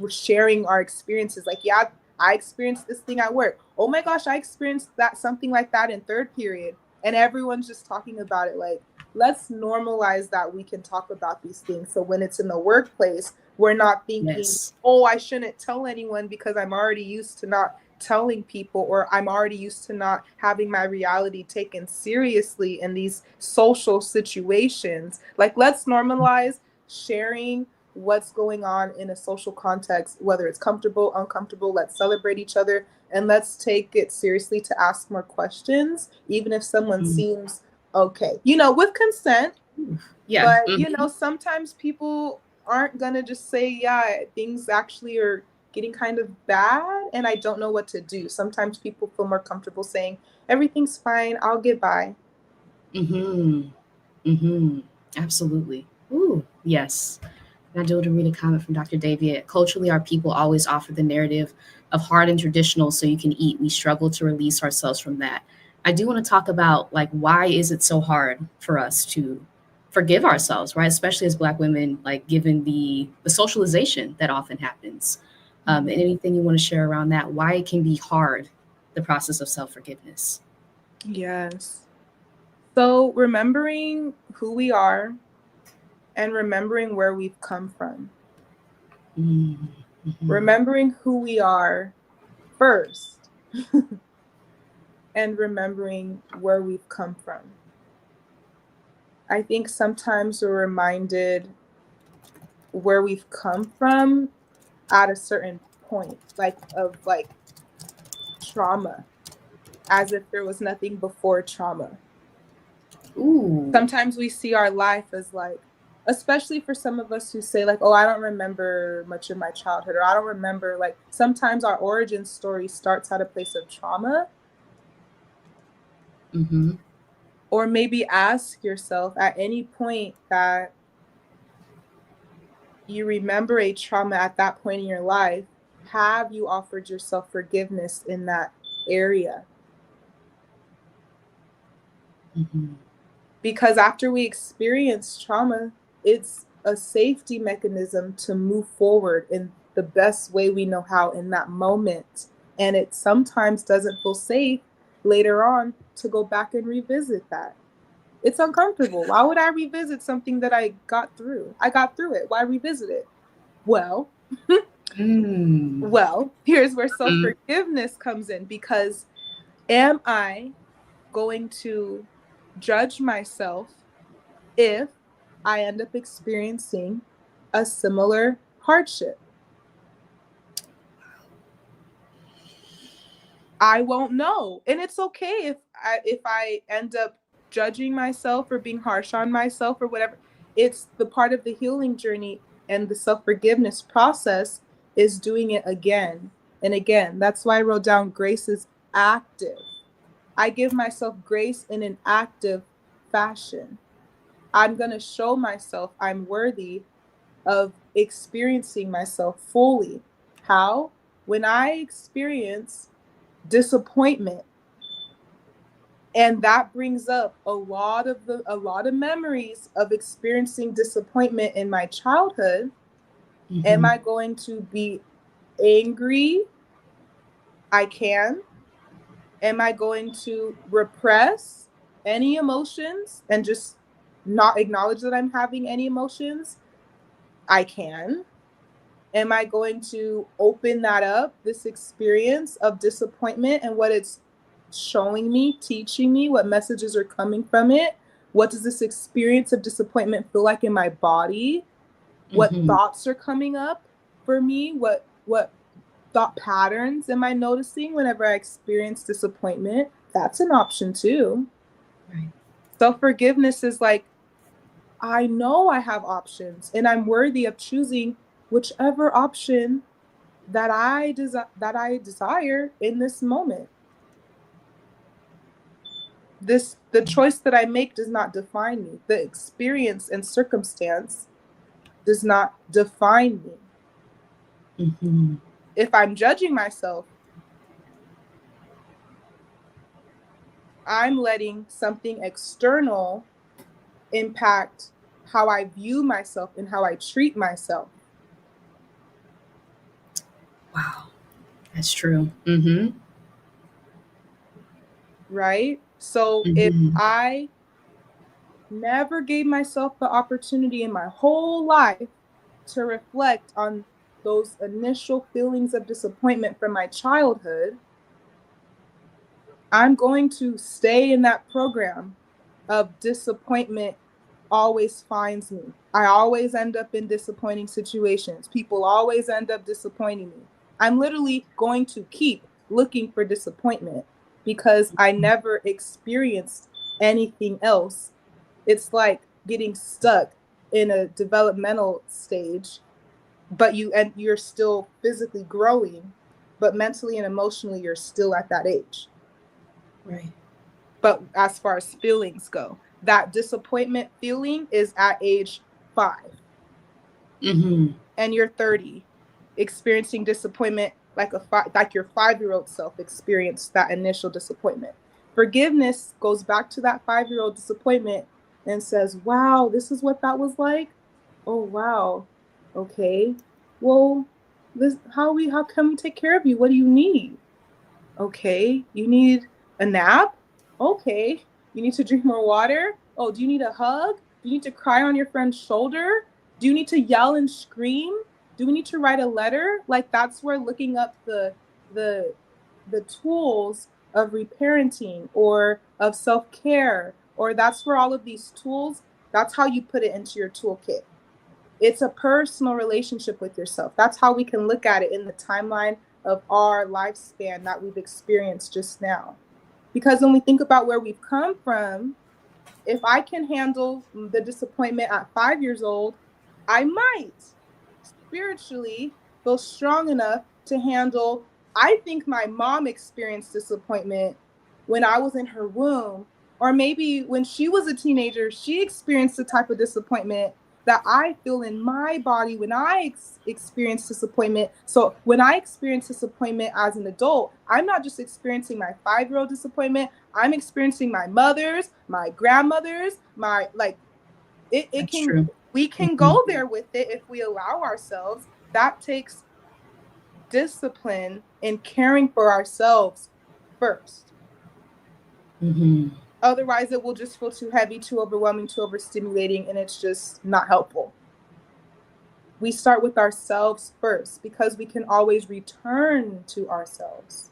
B: sharing our experiences. Like, yeah, I experienced this thing at work. Oh my gosh, I experienced that, something like that in third period. And everyone's just talking about it. Like, let's normalize that we can talk about these things. So when it's in the workplace, we're not thinking,
A: Yes.
B: oh, I shouldn't tell anyone because I'm already used to not telling people, or I'm already used to not having my reality taken seriously in these social situations. Like, let's normalize sharing what's going on in a social context, whether it's comfortable, uncomfortable. Let's celebrate each other, and let's take it seriously to ask more questions, even if someone
A: Mm.
B: seems okay, with consent.
A: Yeah.
B: But, sometimes people aren't going to just say, yeah, things actually are getting kind of bad and I don't know what to do. Sometimes people feel more comfortable saying, everything's fine, I'll get by.
A: Mm-hmm. Mm-hmm. Absolutely. Ooh, yes. And I do want to read a comment from Dr. Daviet. Culturally, our people always offer the narrative of hard and traditional so you can eat. We struggle to release ourselves from that. I do want to talk about like why is it so hard for us to forgive ourselves, right? Especially as Black women, like given the socialization that often happens. And anything you want to share around that, why it can be hard, the process of self-forgiveness.
B: Yes. So remembering who we are and remembering where we've come from.
A: Mm-hmm.
B: Remembering who we are first and remembering where we've come from. I think sometimes we're reminded where we've come from at a certain point, of trauma, as if there was nothing before trauma.
A: Ooh.
B: Sometimes we see our life as especially for some of us who say oh, I don't remember much of my childhood, or I don't remember, sometimes our origin story starts at a place of trauma.
A: Mm-hmm.
B: Or maybe ask yourself at any point that you remember a trauma at that point in your life, have you offered yourself forgiveness in that area?
A: Mm-hmm.
B: Because after we experience trauma, it's a safety mechanism to move forward in the best way we know how in that moment. And it sometimes doesn't feel safe later on to go back and revisit that. It's uncomfortable. Why would I revisit something that I got through? I got through it. Why revisit it? Well, here's where self-forgiveness comes in, because am I going to judge myself if I end up experiencing a similar hardship? I won't know. And it's okay if I end up judging myself or being harsh on myself or whatever. It's the part of the healing journey, and the self-forgiveness process is doing it again and again. That's why I wrote down grace is active. I give myself grace in an active fashion. I'm going to show myself I'm worthy of experiencing myself fully. How? When I experience disappointment, and that brings up a lot of memories of experiencing disappointment in my childhood.
A: Mm-hmm.
B: Am I going to be angry? I can. Am I going to repress any emotions and just not acknowledge that I'm having any emotions? I can. Am I going to open that up, this experience of disappointment and what it's showing me, teaching me, what messages are coming from it? What does this experience of disappointment feel like in my body? What
A: Mm-hmm.
B: thoughts are coming up for me? What thought patterns am I noticing whenever I experience disappointment? That's an option too.
A: Right.
B: Self-forgiveness is I know I have options, and I'm worthy of choosing whichever option that I desire in this moment. The choice that I make does not define me. The experience and circumstance does not define me.
A: Mm-hmm.
B: If I'm judging myself, I'm letting something external impact how I view myself and how I treat myself.
A: Wow. That's true. Mm-hmm.
B: Right? So if
A: Mm-hmm.
B: I never gave myself the opportunity in my whole life to reflect on those initial feelings of disappointment from my childhood, I'm going to stay in that program of disappointment always finds me. I always end up in disappointing situations. People always end up disappointing me. I'm literally going to keep looking for disappointment because I never experienced anything else. It's like getting stuck in a developmental stage, but you're still physically growing, but mentally and emotionally you're still at that age.
A: Right.
B: But as far as feelings go, that disappointment feeling is at age 5.
A: Mm-hmm.
B: And you're 30, experiencing disappointment like your 5-year-old self experienced that initial disappointment. Forgiveness goes back to that 5-year-old disappointment and says, wow, this is what that was like. Oh wow. Okay. Well, how can we take care of you? What do you need? Okay. You need a nap? Okay. You need to drink more water? Oh, do you need a hug? Do you need to cry on your friend's shoulder? Do you need to yell and scream? Do we need to write a letter? That's where looking up the the tools of reparenting or of self-care, or that's where all of these tools, that's how you put it into your toolkit. It's a personal relationship with yourself. That's how we can look at it in the timeline of our lifespan that we've experienced just now. Because when we think about where we've come from, if I can handle the disappointment at 5 years old, I might spiritually feel strong enough to handle. I think my mom experienced disappointment when I was in her womb, or maybe when she was a teenager, she experienced the type of disappointment that I feel in my body when I experience disappointment. So when I experience disappointment as an adult, I'm not just experiencing my 5-year-old disappointment, I'm experiencing my mother's, my grandmother's, my, like, it
A: That's
B: can,
A: true.
B: we can
A: Mm-hmm.
B: go there with it if we allow ourselves. That takes discipline in caring for ourselves first.
A: Mm-hmm.
B: Otherwise, it will just feel too heavy, too overwhelming, too overstimulating, and it's just not helpful. We start with ourselves first because we can always return to ourselves.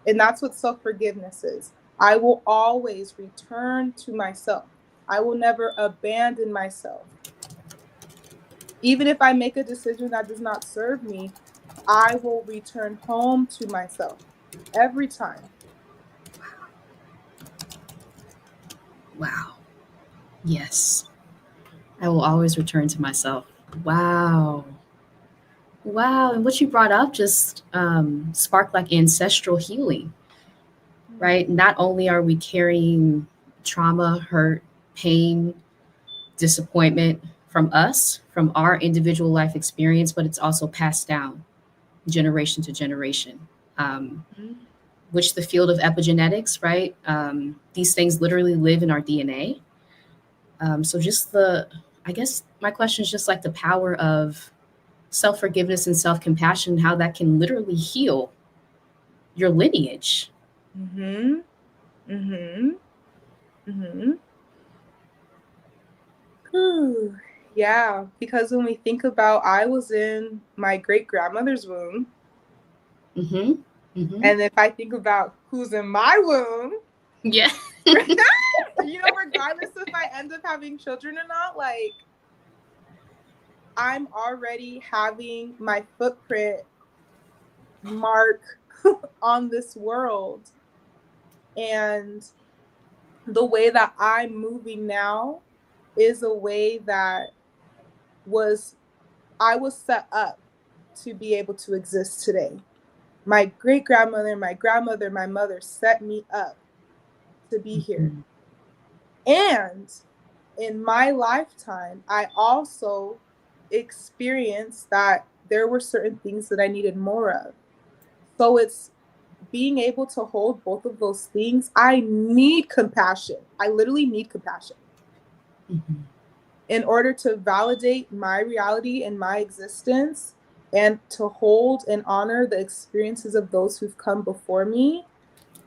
B: And that's what self-forgiveness is. I will always return to myself. I will never abandon myself. Even if I make a decision that does not serve me, I will return home to myself every time.
A: Wow. Yes. I will always return to myself. Wow. Wow. And what you brought up just sparked like ancestral healing, right? Not only are we carrying trauma, hurt, pain, disappointment from us, from our individual life experience, but it's also passed down generation to generation. Um,
B: Mm-hmm.
A: which the field of epigenetics, right? These things literally live in our DNA. So just I guess my question is just like the power of self forgiveness and self compassion, how that can literally heal your lineage.
B: Mm-hmm. Mm-hmm. Mm-hmm. Whew. Yeah, because when we think about, I was in my great grandmother's womb,
A: Mm-hmm. Mm-hmm.
B: and if I think about who's in my womb,
A: Yeah.
B: regardless if I end up having children or not, like, I'm already having my footprint mark on this world. And the way that I'm moving now is a way that was, I was set up to be able to exist today. My great grandmother, my grandmother, my mother set me up to be here.
A: Mm-hmm.
B: And in my lifetime, I also experienced that there were certain things that I needed more of. So it's being able to hold both of those things. I need compassion. I literally need compassion
A: Mm-hmm.
B: in order to validate my reality and my existence, and to hold and honor the experiences of those who've come before me.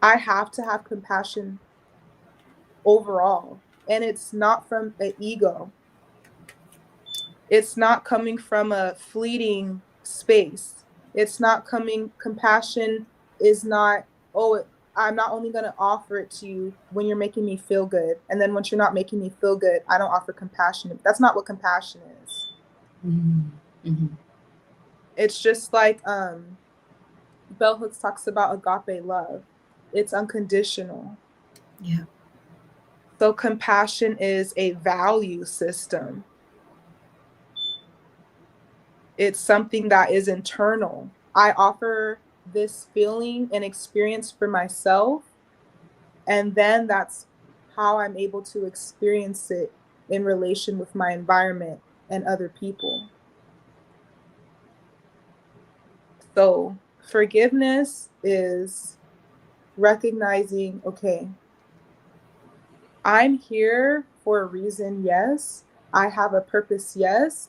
B: I have to have compassion overall. And it's not from an ego. It's not coming from a fleeting space. It's not coming, compassion is not, oh, I'm not only going to offer it to you when you're making me feel good. And then once you're not making me feel good, I don't offer compassion. That's not what compassion is.
A: Mm-hmm. Mm-hmm.
B: It's just like Bell Hooks talks about agape love. It's unconditional.
A: Yeah.
B: So compassion is a value system. It's something that is internal. I offer this feeling and experience for myself, and then that's how I'm able to experience it in relation with my environment and other people. So forgiveness is recognizing, okay, I'm here for a reason, yes. I have a purpose, yes.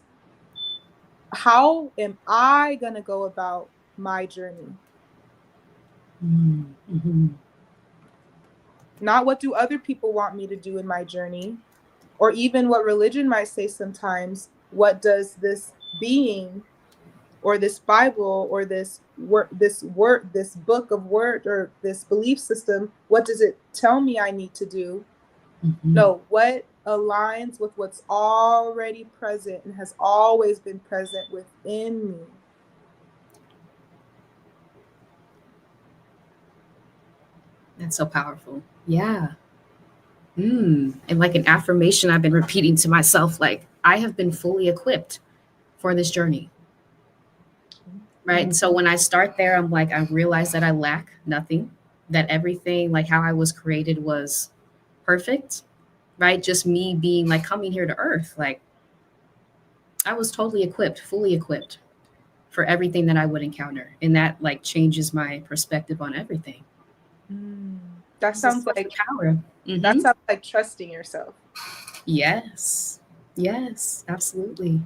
B: How am I going to go about my journey?
A: Mm-hmm.
B: Not what do other people want me to do in my journey, or even what religion might say sometimes. What does this being, or this Bible, or this word, this book of word, or this belief system, what does it tell me I need to do?
A: Mm-hmm.
B: No, what aligns with what's already present and has always been present within me.
A: That's so powerful. Yeah. And like an affirmation I've been repeating to myself, like, I have been fully equipped for this journey. Right. And so when I start there, I'm like, I realize that I lack nothing, that everything, like how I was created, was perfect. Right. Just me being like coming here to earth. Like, I was totally equipped, fully equipped for everything that I would encounter. And that like changes my perspective on everything.
B: That sounds like
A: power.
B: That sounds like trusting yourself.
A: Yes. Yes, absolutely.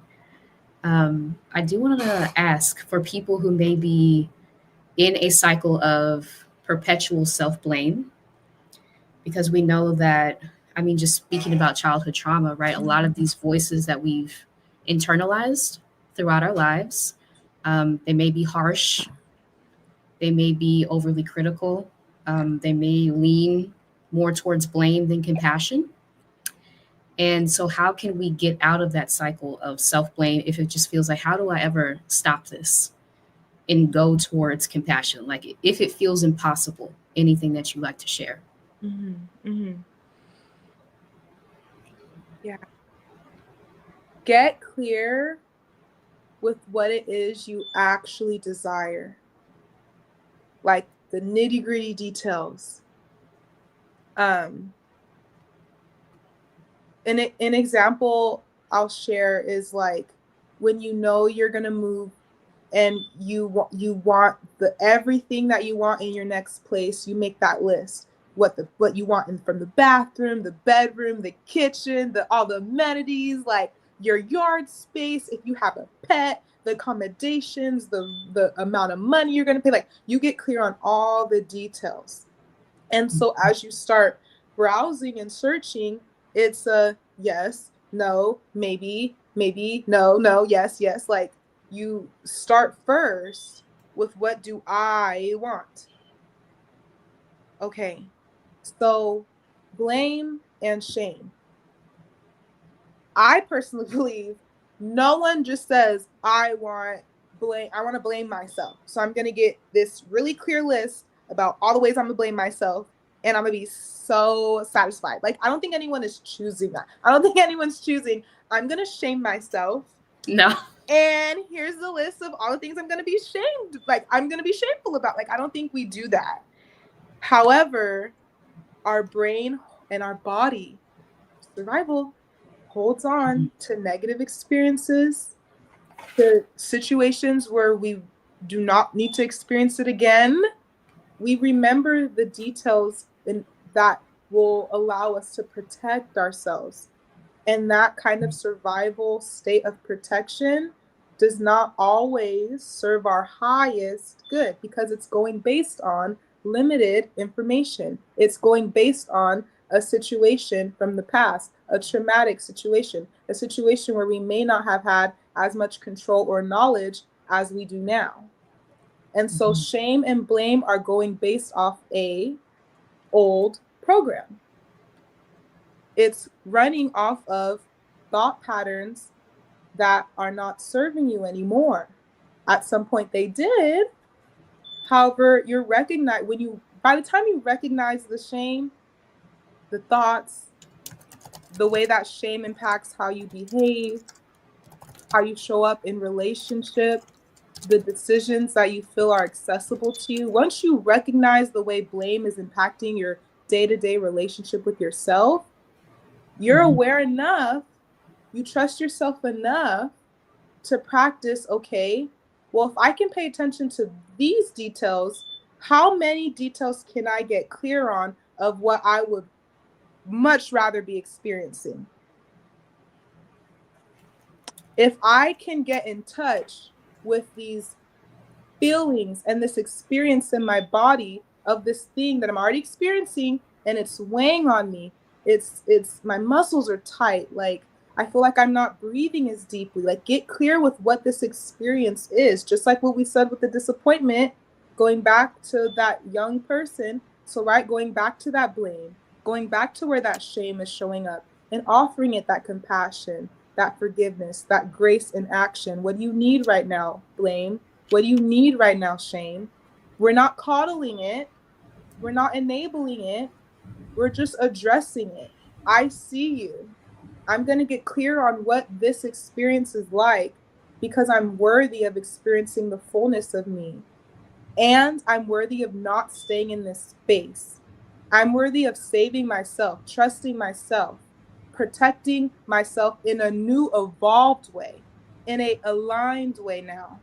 A: I do want to ask for people who may be in a cycle of perpetual self blame, because we know that, I mean, just speaking about childhood trauma, right? A lot of these voices that we've internalized throughout our lives, they may be harsh, they may be overly critical, they may lean more towards blame than compassion. And so, how can we get out of that cycle of self blame if it just feels like, how do I ever stop this and go towards compassion? Like, if it feels impossible, anything that you like to share?
B: Yeah. Get clear with what it is you actually desire, like the nitty-gritty details. An example I'll share is like when you know you're gonna move and you want the everything that you want in your next place, you make that list. What you want from the bathroom, the bedroom, the kitchen, all the amenities, like your yard space, if you have a pet, the accommodations, the amount of money you're gonna pay. Like, you get clear on all the details. And so as you start browsing and searching, it's a yes, no, maybe, no, yes. Like, you start first with, what do I want? Okay, so blame and shame. I personally believe no one just says, I want to blame myself. So I'm going to get this really clear list about all the ways I'm going to blame myself, and I'm going to be so satisfied. Like, I don't think anyone is choosing that. I don't think anyone's choosing, I'm going to shame myself.
A: No.
B: And here's the list of all the things I'm going to be shamed. Like, I'm going to be shameful about. Like, I don't think we do that. However, our brain and our body, survival, holds on to negative experiences, to situations where we do not need to experience it again. We remember the details that will allow us to protect ourselves. And that kind of survival state of protection does not always serve our highest good, because it's going based on limited information. It's going based on a situation from the past, a traumatic situation, a situation where we may not have had as much control or knowledge as we do now. And so shame and blame are going based off a old program. It's running off of thought patterns that are not serving you anymore. At some point they did. However, by the time you recognize the shame, the thoughts, the way that shame impacts how you behave, how you show up in relationship, the decisions that you feel are accessible to you, once you recognize the way blame is impacting your day-to-day relationship with yourself, you're aware enough, you trust yourself enough to practice, okay, well, if I can pay attention to these details, how many details can I get clear on of what I would much rather be experiencing? If I can get in touch with these feelings and this experience in my body of this thing that I'm already experiencing, and it's weighing on me, it's my muscles are tight, like I feel like I'm not breathing as deeply. Like, get clear with what this experience is. Just like what we said with the disappointment, going back to that young person. So, right, going back to that blame, going back to where that shame is showing up. and offering it that compassion, that forgiveness, that grace in action. What do you need right now, blame? What do you need right now, shame? We're not coddling it. We're not enabling it. We're just addressing it. I see you. I'm going to get clear on what this experience is like because I'm worthy of experiencing the fullness of me. And I'm worthy of not staying in this space. I'm worthy of saving myself, trusting myself, protecting myself in a new, evolved way, in a aligned way now.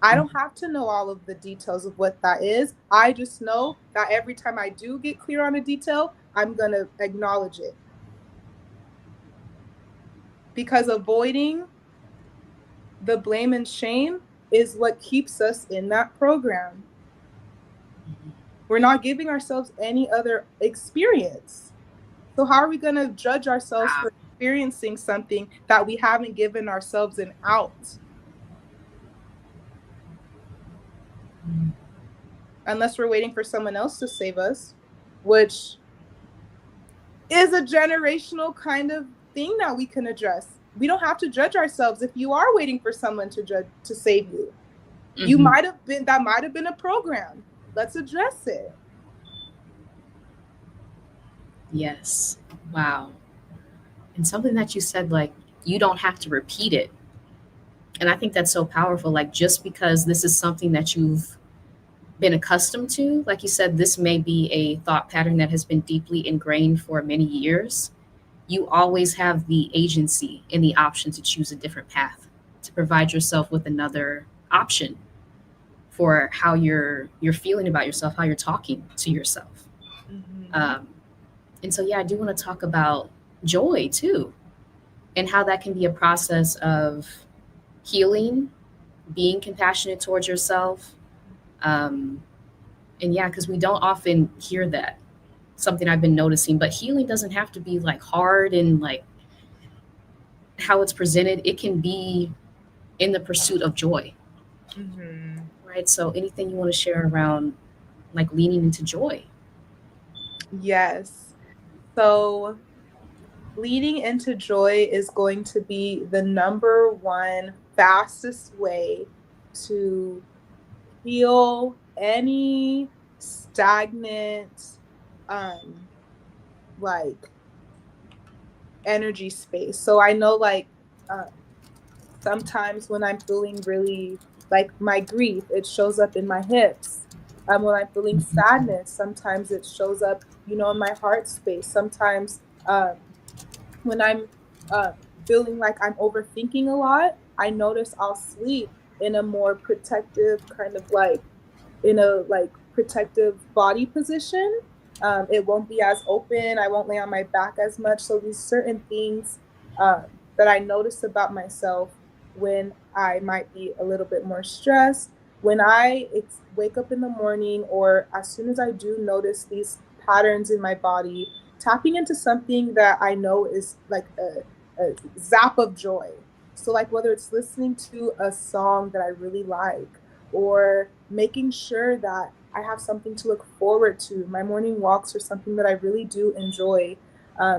B: I don't have to know all of the details of what that is. I just know that every time I do get clear on a detail, I'm going to acknowledge it. Because avoiding the blame and shame is what keeps us in that program. We're not giving ourselves any other experience. So how are we going to judge ourselves for experiencing something that we haven't given ourselves an out? Unless we're waiting for someone else to save us, which is a generational kind of thing that we can address. We don't have to judge ourselves if you are waiting for someone to save you. You might have been, that might have been a program. Let's address it.
A: Yes. Wow. And something that you said, like, you don't have to repeat it. And I think that's so powerful. Like, just because this is something that you've been accustomed to, like you said, this may be a thought pattern that has been deeply ingrained for many years. You always have the agency and the option to choose a different path, to provide yourself with another option for how you're feeling about yourself, how you're talking to yourself. And so, yeah, I do want to talk about joy too, and how that can be a process of healing, being compassionate towards yourself. And yeah, because we don't often hear that. Something I've been noticing, but healing doesn't have to be like hard and like how it's presented. It can be in the pursuit of joy. Right. So, anything you want to share around like leaning into joy?
B: Yes. So leading into joy is going to be the number one fastest way to heal any stagnant like energy space. So I know like sometimes when I'm feeling really like my grief, it shows up in my hips. When I'm feeling sadness, sometimes it shows up, in my heart space. Sometimes when I'm feeling like I'm overthinking a lot, I notice I'll sleep in a more protective kind of like in a like protective body position. It won't be as open. I won't lay on my back as much. So these certain things that I notice about myself when I might be a little bit more stressed, when I wake up in the morning, or as soon as I do notice these patterns in my body, tapping into something that I know is like a zap of joy. So like whether it's listening to a song that I really like, or making sure that I have something to look forward to. My morning walks are something that I really do enjoy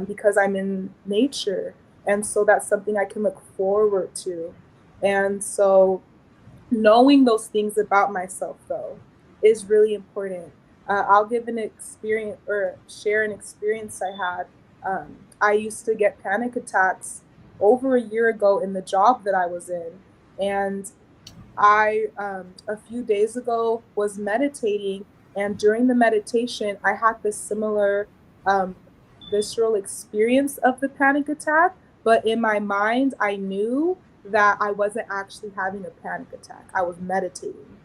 B: because I'm in nature. And so that's something I can look forward to. And so knowing those things about myself, though, is really important. I'll give an experience or share an experience I had. I used to get panic attacks over a year ago in the job that I was in. And I, a few days ago, was meditating. And during the meditation, I had this similar visceral experience of the panic attack. But in my mind, I knew that I wasn't actually having a panic attack. I was meditating.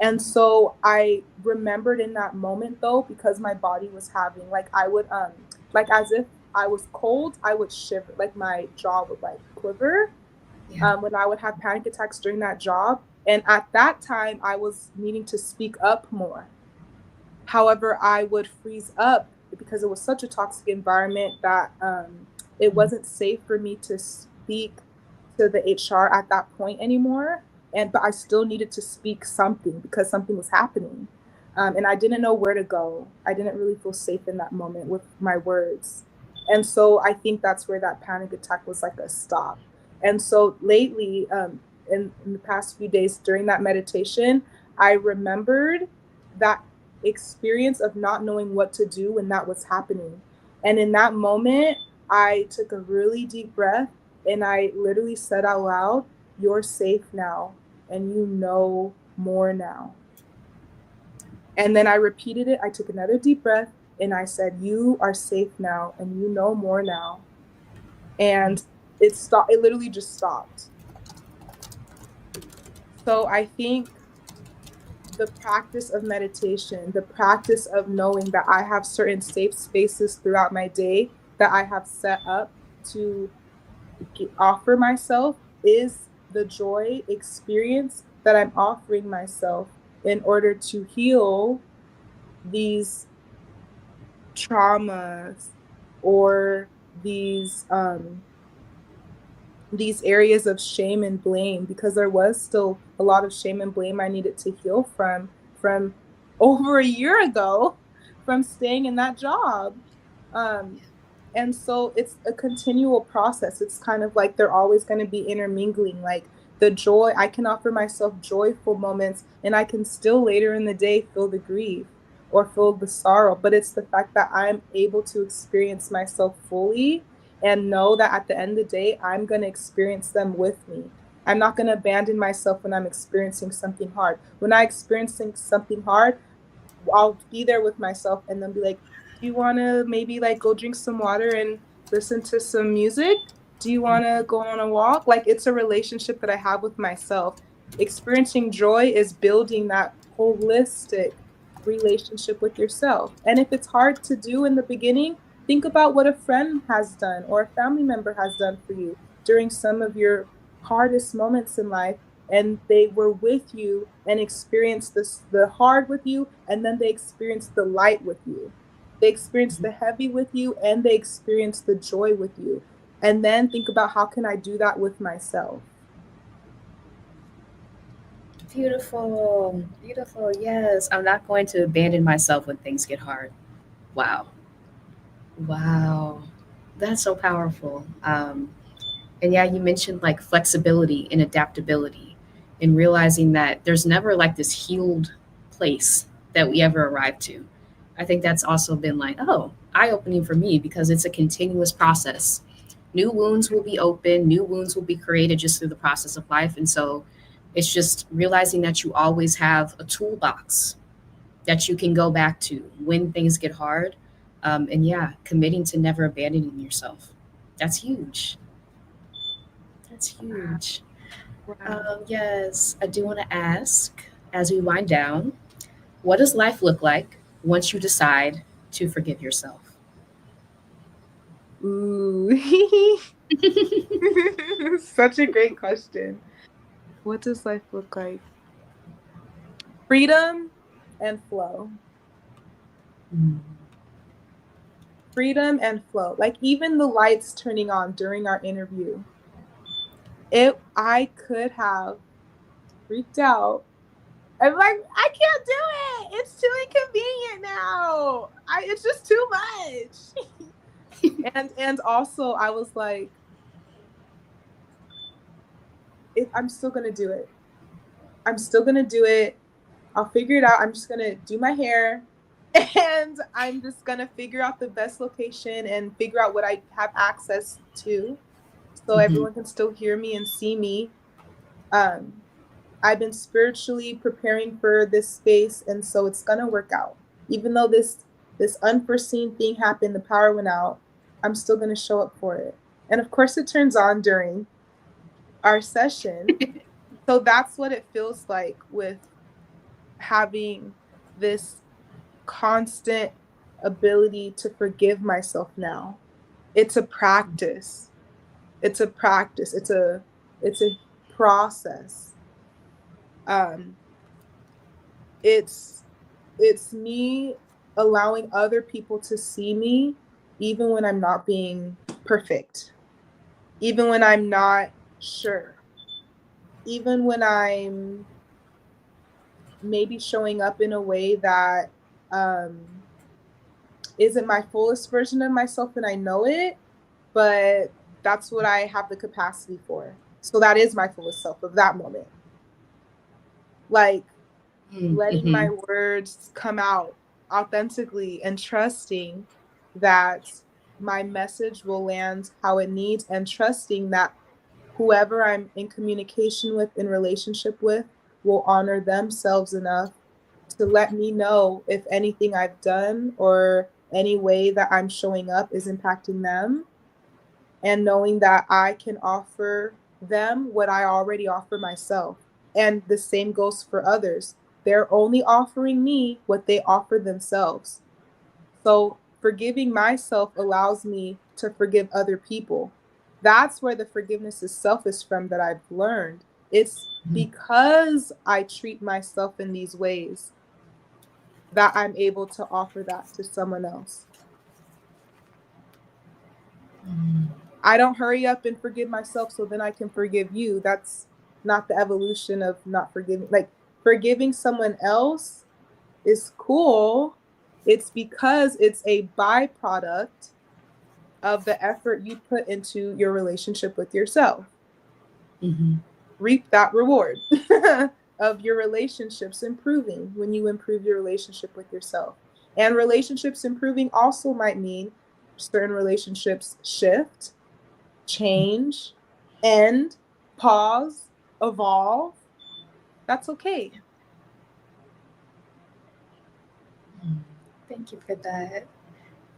B: And so I remembered in that moment, though, because my body was having, like, I would, like, as if I was cold, I would shiver, like my jaw would like quiver when I would have panic attacks during that job. And at that time, I was needing to speak up more. However, I would freeze up because it was such a toxic environment that it wasn't safe for me to speak to the HR at that point anymore. But I still needed to speak something because something was happening. And I didn't know where to go. I didn't really feel safe in that moment with my words. And so I think that's where that panic attack was like a stop. And so lately, in the past few days during that meditation, I remembered that experience of not knowing what to do when that was happening. And in that moment, I took a really deep breath and I literally said out loud, "You're safe now, and you know more now." And then I repeated it. I took another deep breath and I said, "You are safe now, and you know more now." And it stopped. It literally just stopped. So I think the practice of meditation, the practice of knowing that I have certain safe spaces throughout my day that I have set up to offer myself, is the joy experience that I'm offering myself in order to heal these traumas or these areas of shame and blame, because there was still a lot of shame and blame I needed to heal from over a year ago from staying in that job. Um, and so it's a continual process. It's kind of like they're always going to be intermingling. Like the joy, I can offer myself joyful moments and I can still later in the day feel the grief or feel the sorrow. But it's the fact that I'm able to experience myself fully and know that at the end of the day, I'm going to experience them with me. I'm not going to abandon myself when I'm experiencing something hard. When I'm experiencing something hard, I'll be there with myself and then be like, "Do you want to maybe like go drink some water and listen to some music? Do you want to go on a walk?" Like it's a relationship that I have with myself. Experiencing joy is building that holistic relationship with yourself. And if it's hard to do in the beginning, think about what a friend has done or a family member has done for you during some of your hardest moments in life, and they were with you and experienced the hard with you, and then they experienced the light with you. They experienced the heavy with you and they experienced the joy with you. And then think about, how can I do that with myself?
A: Beautiful, beautiful. Yes, I'm not going to abandon myself when things get hard. Wow, wow, that's so powerful. And yeah, you mentioned like flexibility and adaptability, and realizing that there's never like this healed place that we ever arrive to. I think that's also been like, oh, eye opening for me, because it's a continuous process. New wounds will be open, new wounds will be created just through the process of life. And so it's just realizing that you always have a toolbox that you can go back to when things get hard. And yeah, committing to never abandoning yourself. That's huge. That's huge.
B: Wow.
A: Yes, I do want to ask, as we wind down, what does life look like once you decide to forgive yourself?
B: Ooh. Such a great question. What does life look like? Freedom and flow.
A: Mm.
B: Freedom and flow. Like even the lights turning on during our interview. It I could have freaked out. I'm like, "I can't do it. It's too inconvenient now. It's just too much." And also I was like, I'm still gonna do it. I'm still gonna do it. I'll figure it out. I'm just gonna do my hair and I'm just gonna figure out the best location and figure out what I have access to so
A: Mhm.
B: everyone can still hear me and see me. Um, I've been spiritually preparing for this space, and so it's gonna work out. Even though this unforeseen thing happened, the power went out, I'm still gonna show up for it. And of course it turns on during our session. So that's what it feels like with having this constant ability to forgive myself now. It's a practice. It's a practice. It's a process. Um, it's it's me allowing other people to see me even when I'm not being perfect, even when I'm not sure, even when I'm maybe showing up in a way that um isn't my fullest version of myself and I know it, but that's what I have the capacity for. So that is my fullest self of that moment. Like letting my
A: Mm-hmm.
B: words come out authentically and trusting that my message will land how it needs, and trusting that whoever I'm in communication with, in relationship with, will honor themselves enough to let me know if anything I've done or any way that I'm showing up is impacting them, and knowing that I can offer them what I already offer myself. And the same goes for others. They're only offering me what they offer themselves. So forgiving myself allows me to forgive other people. That's where the forgiveness is self is from that I've learned. It's because I treat myself in these ways that I'm able to offer that to someone else. I don't hurry up and forgive myself so then I can forgive you. That's not the evolution of not forgiving. Like forgiving someone else is cool. It's because it's a byproduct of the effort you put into your relationship with yourself.
A: Mm-hmm.
B: Reap that reward of your relationships improving when you improve your relationship with yourself. And relationships improving also might mean certain relationships shift, change, end, pause, evolve. That's okay.
A: Thank you for that.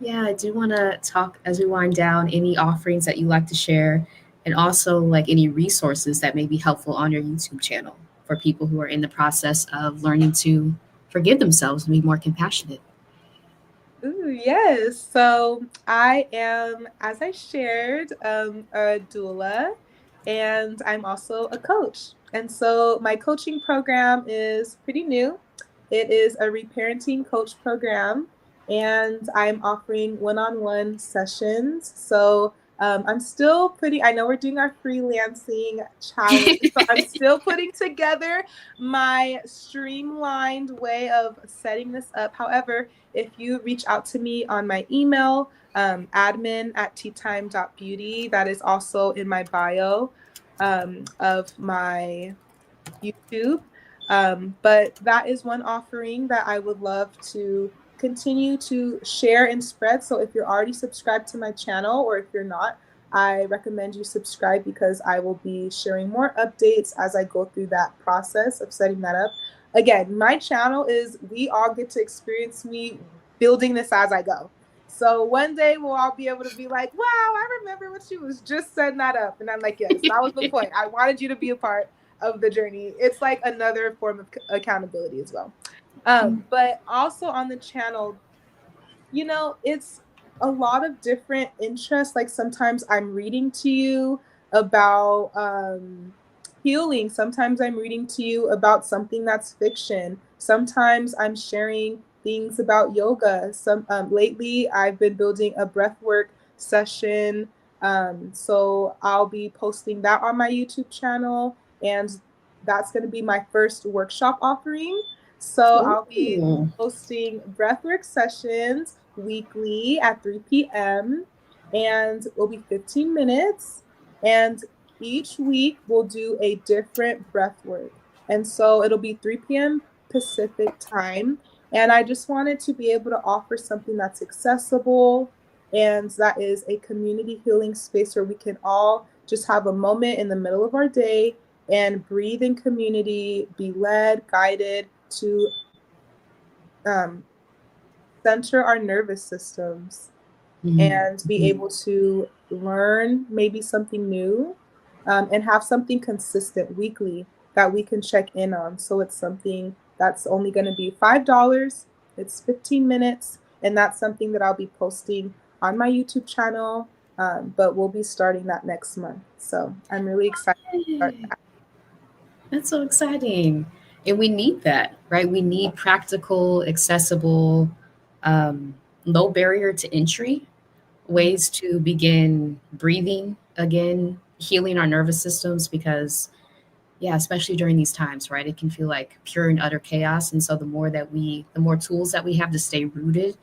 A: Yeah, I do want to talk as we wind down any offerings that you like to share, and also like any resources that may be helpful on your YouTube channel for people who are in the process of learning to forgive themselves and be more compassionate.
B: Ooh, yes. So I am, as I shared, a doula, and I'm also a coach. And so my coaching program is pretty new. It is a reparenting coach program, and I'm offering one-on-one sessions. So I'm still putting, I know we're doing our freelancing challenge, so I'm still putting together my streamlined way of setting this up. However, if you reach out to me on my email, admin@teatime.beauty, that is also in my bio of my YouTube. But that is one offering that I would love to continue to share and spread. So if you're already subscribed to my channel, or if you're not, I recommend you subscribe, because I will be sharing more updates as I go through that process of setting that up. Again, my channel is, we all get to experience me building this as I go. So one day we'll all be able to be like, wow, I remember when she was just setting that up. And I'm like, yes, that was the point. I wanted you to be a part of the journey. It's like another form of accountability as well. But also on the channel, it's a lot of different interests. Like sometimes I'm reading to you about healing. Sometimes I'm reading to you about something that's fiction. Sometimes I'm sharing things about yoga. Lately I've been building a breathwork session. So I'll be posting that on my YouTube channel, and that's going to be my first workshop offering. So I'll be
A: Ooh.
B: hosting breathwork sessions weekly at 3 p.m. and it'll be 15 minutes. And each week we'll do a different breathwork. And so it'll be 3 p.m. Pacific time. And I just wanted to be able to offer something that's accessible, and that is a community healing space where we can all just have a moment in the middle of our day and breathe in community, be led, guided to center our nervous systems, and be
A: Mm-hmm.
B: able to learn maybe something new, and have something consistent weekly that we can check in on. So it's something that's only going to be $5. It's 15 minutes, and that's something that I'll be posting on my YouTube channel. But we'll be starting that next month. So I'm really excited to start
A: Yay.
B: that.
A: That's so exciting. And we need that, right? We need practical, accessible, low barrier to entry
B: Mhm.
A: ways to begin breathing again, healing our nervous systems, because yeah, especially during these times, right? It can feel like pure and utter chaos. And so the more tools that we have to stay rooted,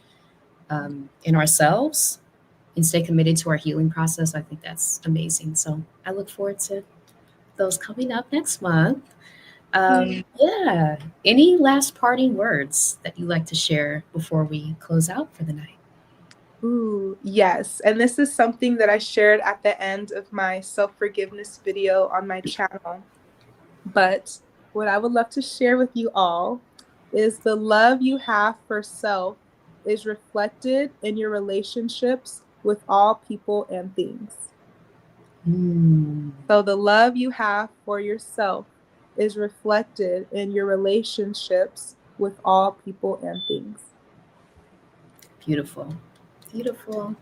A: in ourselves and stay committed to our healing process, I think that's amazing. So I look forward to those coming up next month. Yeah. Any last parting words that you like to share before we close out for the night?
B: Ooh, yes. And this is something that I shared at the end of my self-forgiveness video on my channel. But what I would love to share with you all is the love you have for self is reflected in your relationships with all people and things.
A: Mm,
B: So the love you have for yourself is reflected in your relationships with all people and things.
A: beautiful. Beautiful.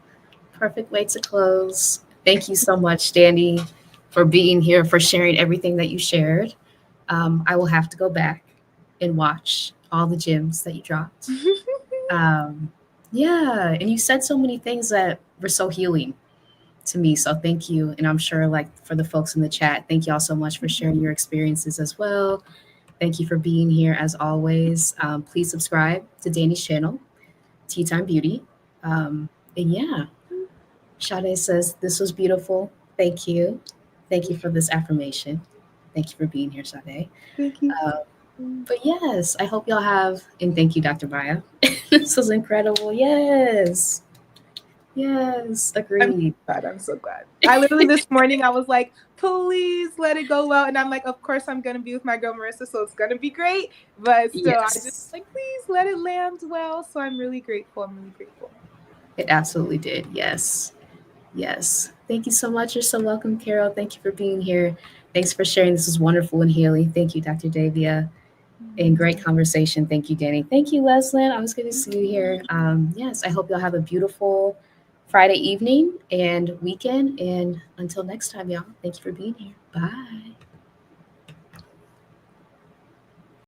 A: Perfect way to close. Thank you so much, Danny, for being here, for sharing everything that you shared. I will have to go back and watch all the gems that you dropped. Um, yeah, and you said so many things that were so healing to me. So thank you. And I'm sure, like, for the folks in the chat, thank you all so much for sharing your experiences as well. Thank you for being here as always. Please subscribe to Danny's channel, Tea Time Beauty. And yeah, Sade says, this was beautiful. Thank you. Thank you for this affirmation. Thank you for being here, Sade.
B: Thank you.
A: Uh, but yes, I hope y'all have, and thank you, Dr. Maya. This was incredible. Yes. Yes.
B: I'm
A: Agreed.
B: glad. I'm so glad. I literally this morning I was like, please let it go well. And I'm like, of course I'm gonna be with my girl Marissa, so it's gonna be great. But still, I just
A: Yes.
B: like, please let it land well. So I'm really grateful. I'm really grateful.
A: It absolutely did. Yes. Yes. Thank you so much. You're so welcome, Carol. Thank you for being here. Thanks for sharing. This is wonderful and healing. Thank you, Dr. Davia. And great conversation. Thank you, Danny. Thank you, Leslyn. Always good to see you here. Yes, I hope y'all have a beautiful Friday evening and weekend. And until next time, y'all, thank you for being here. Bye.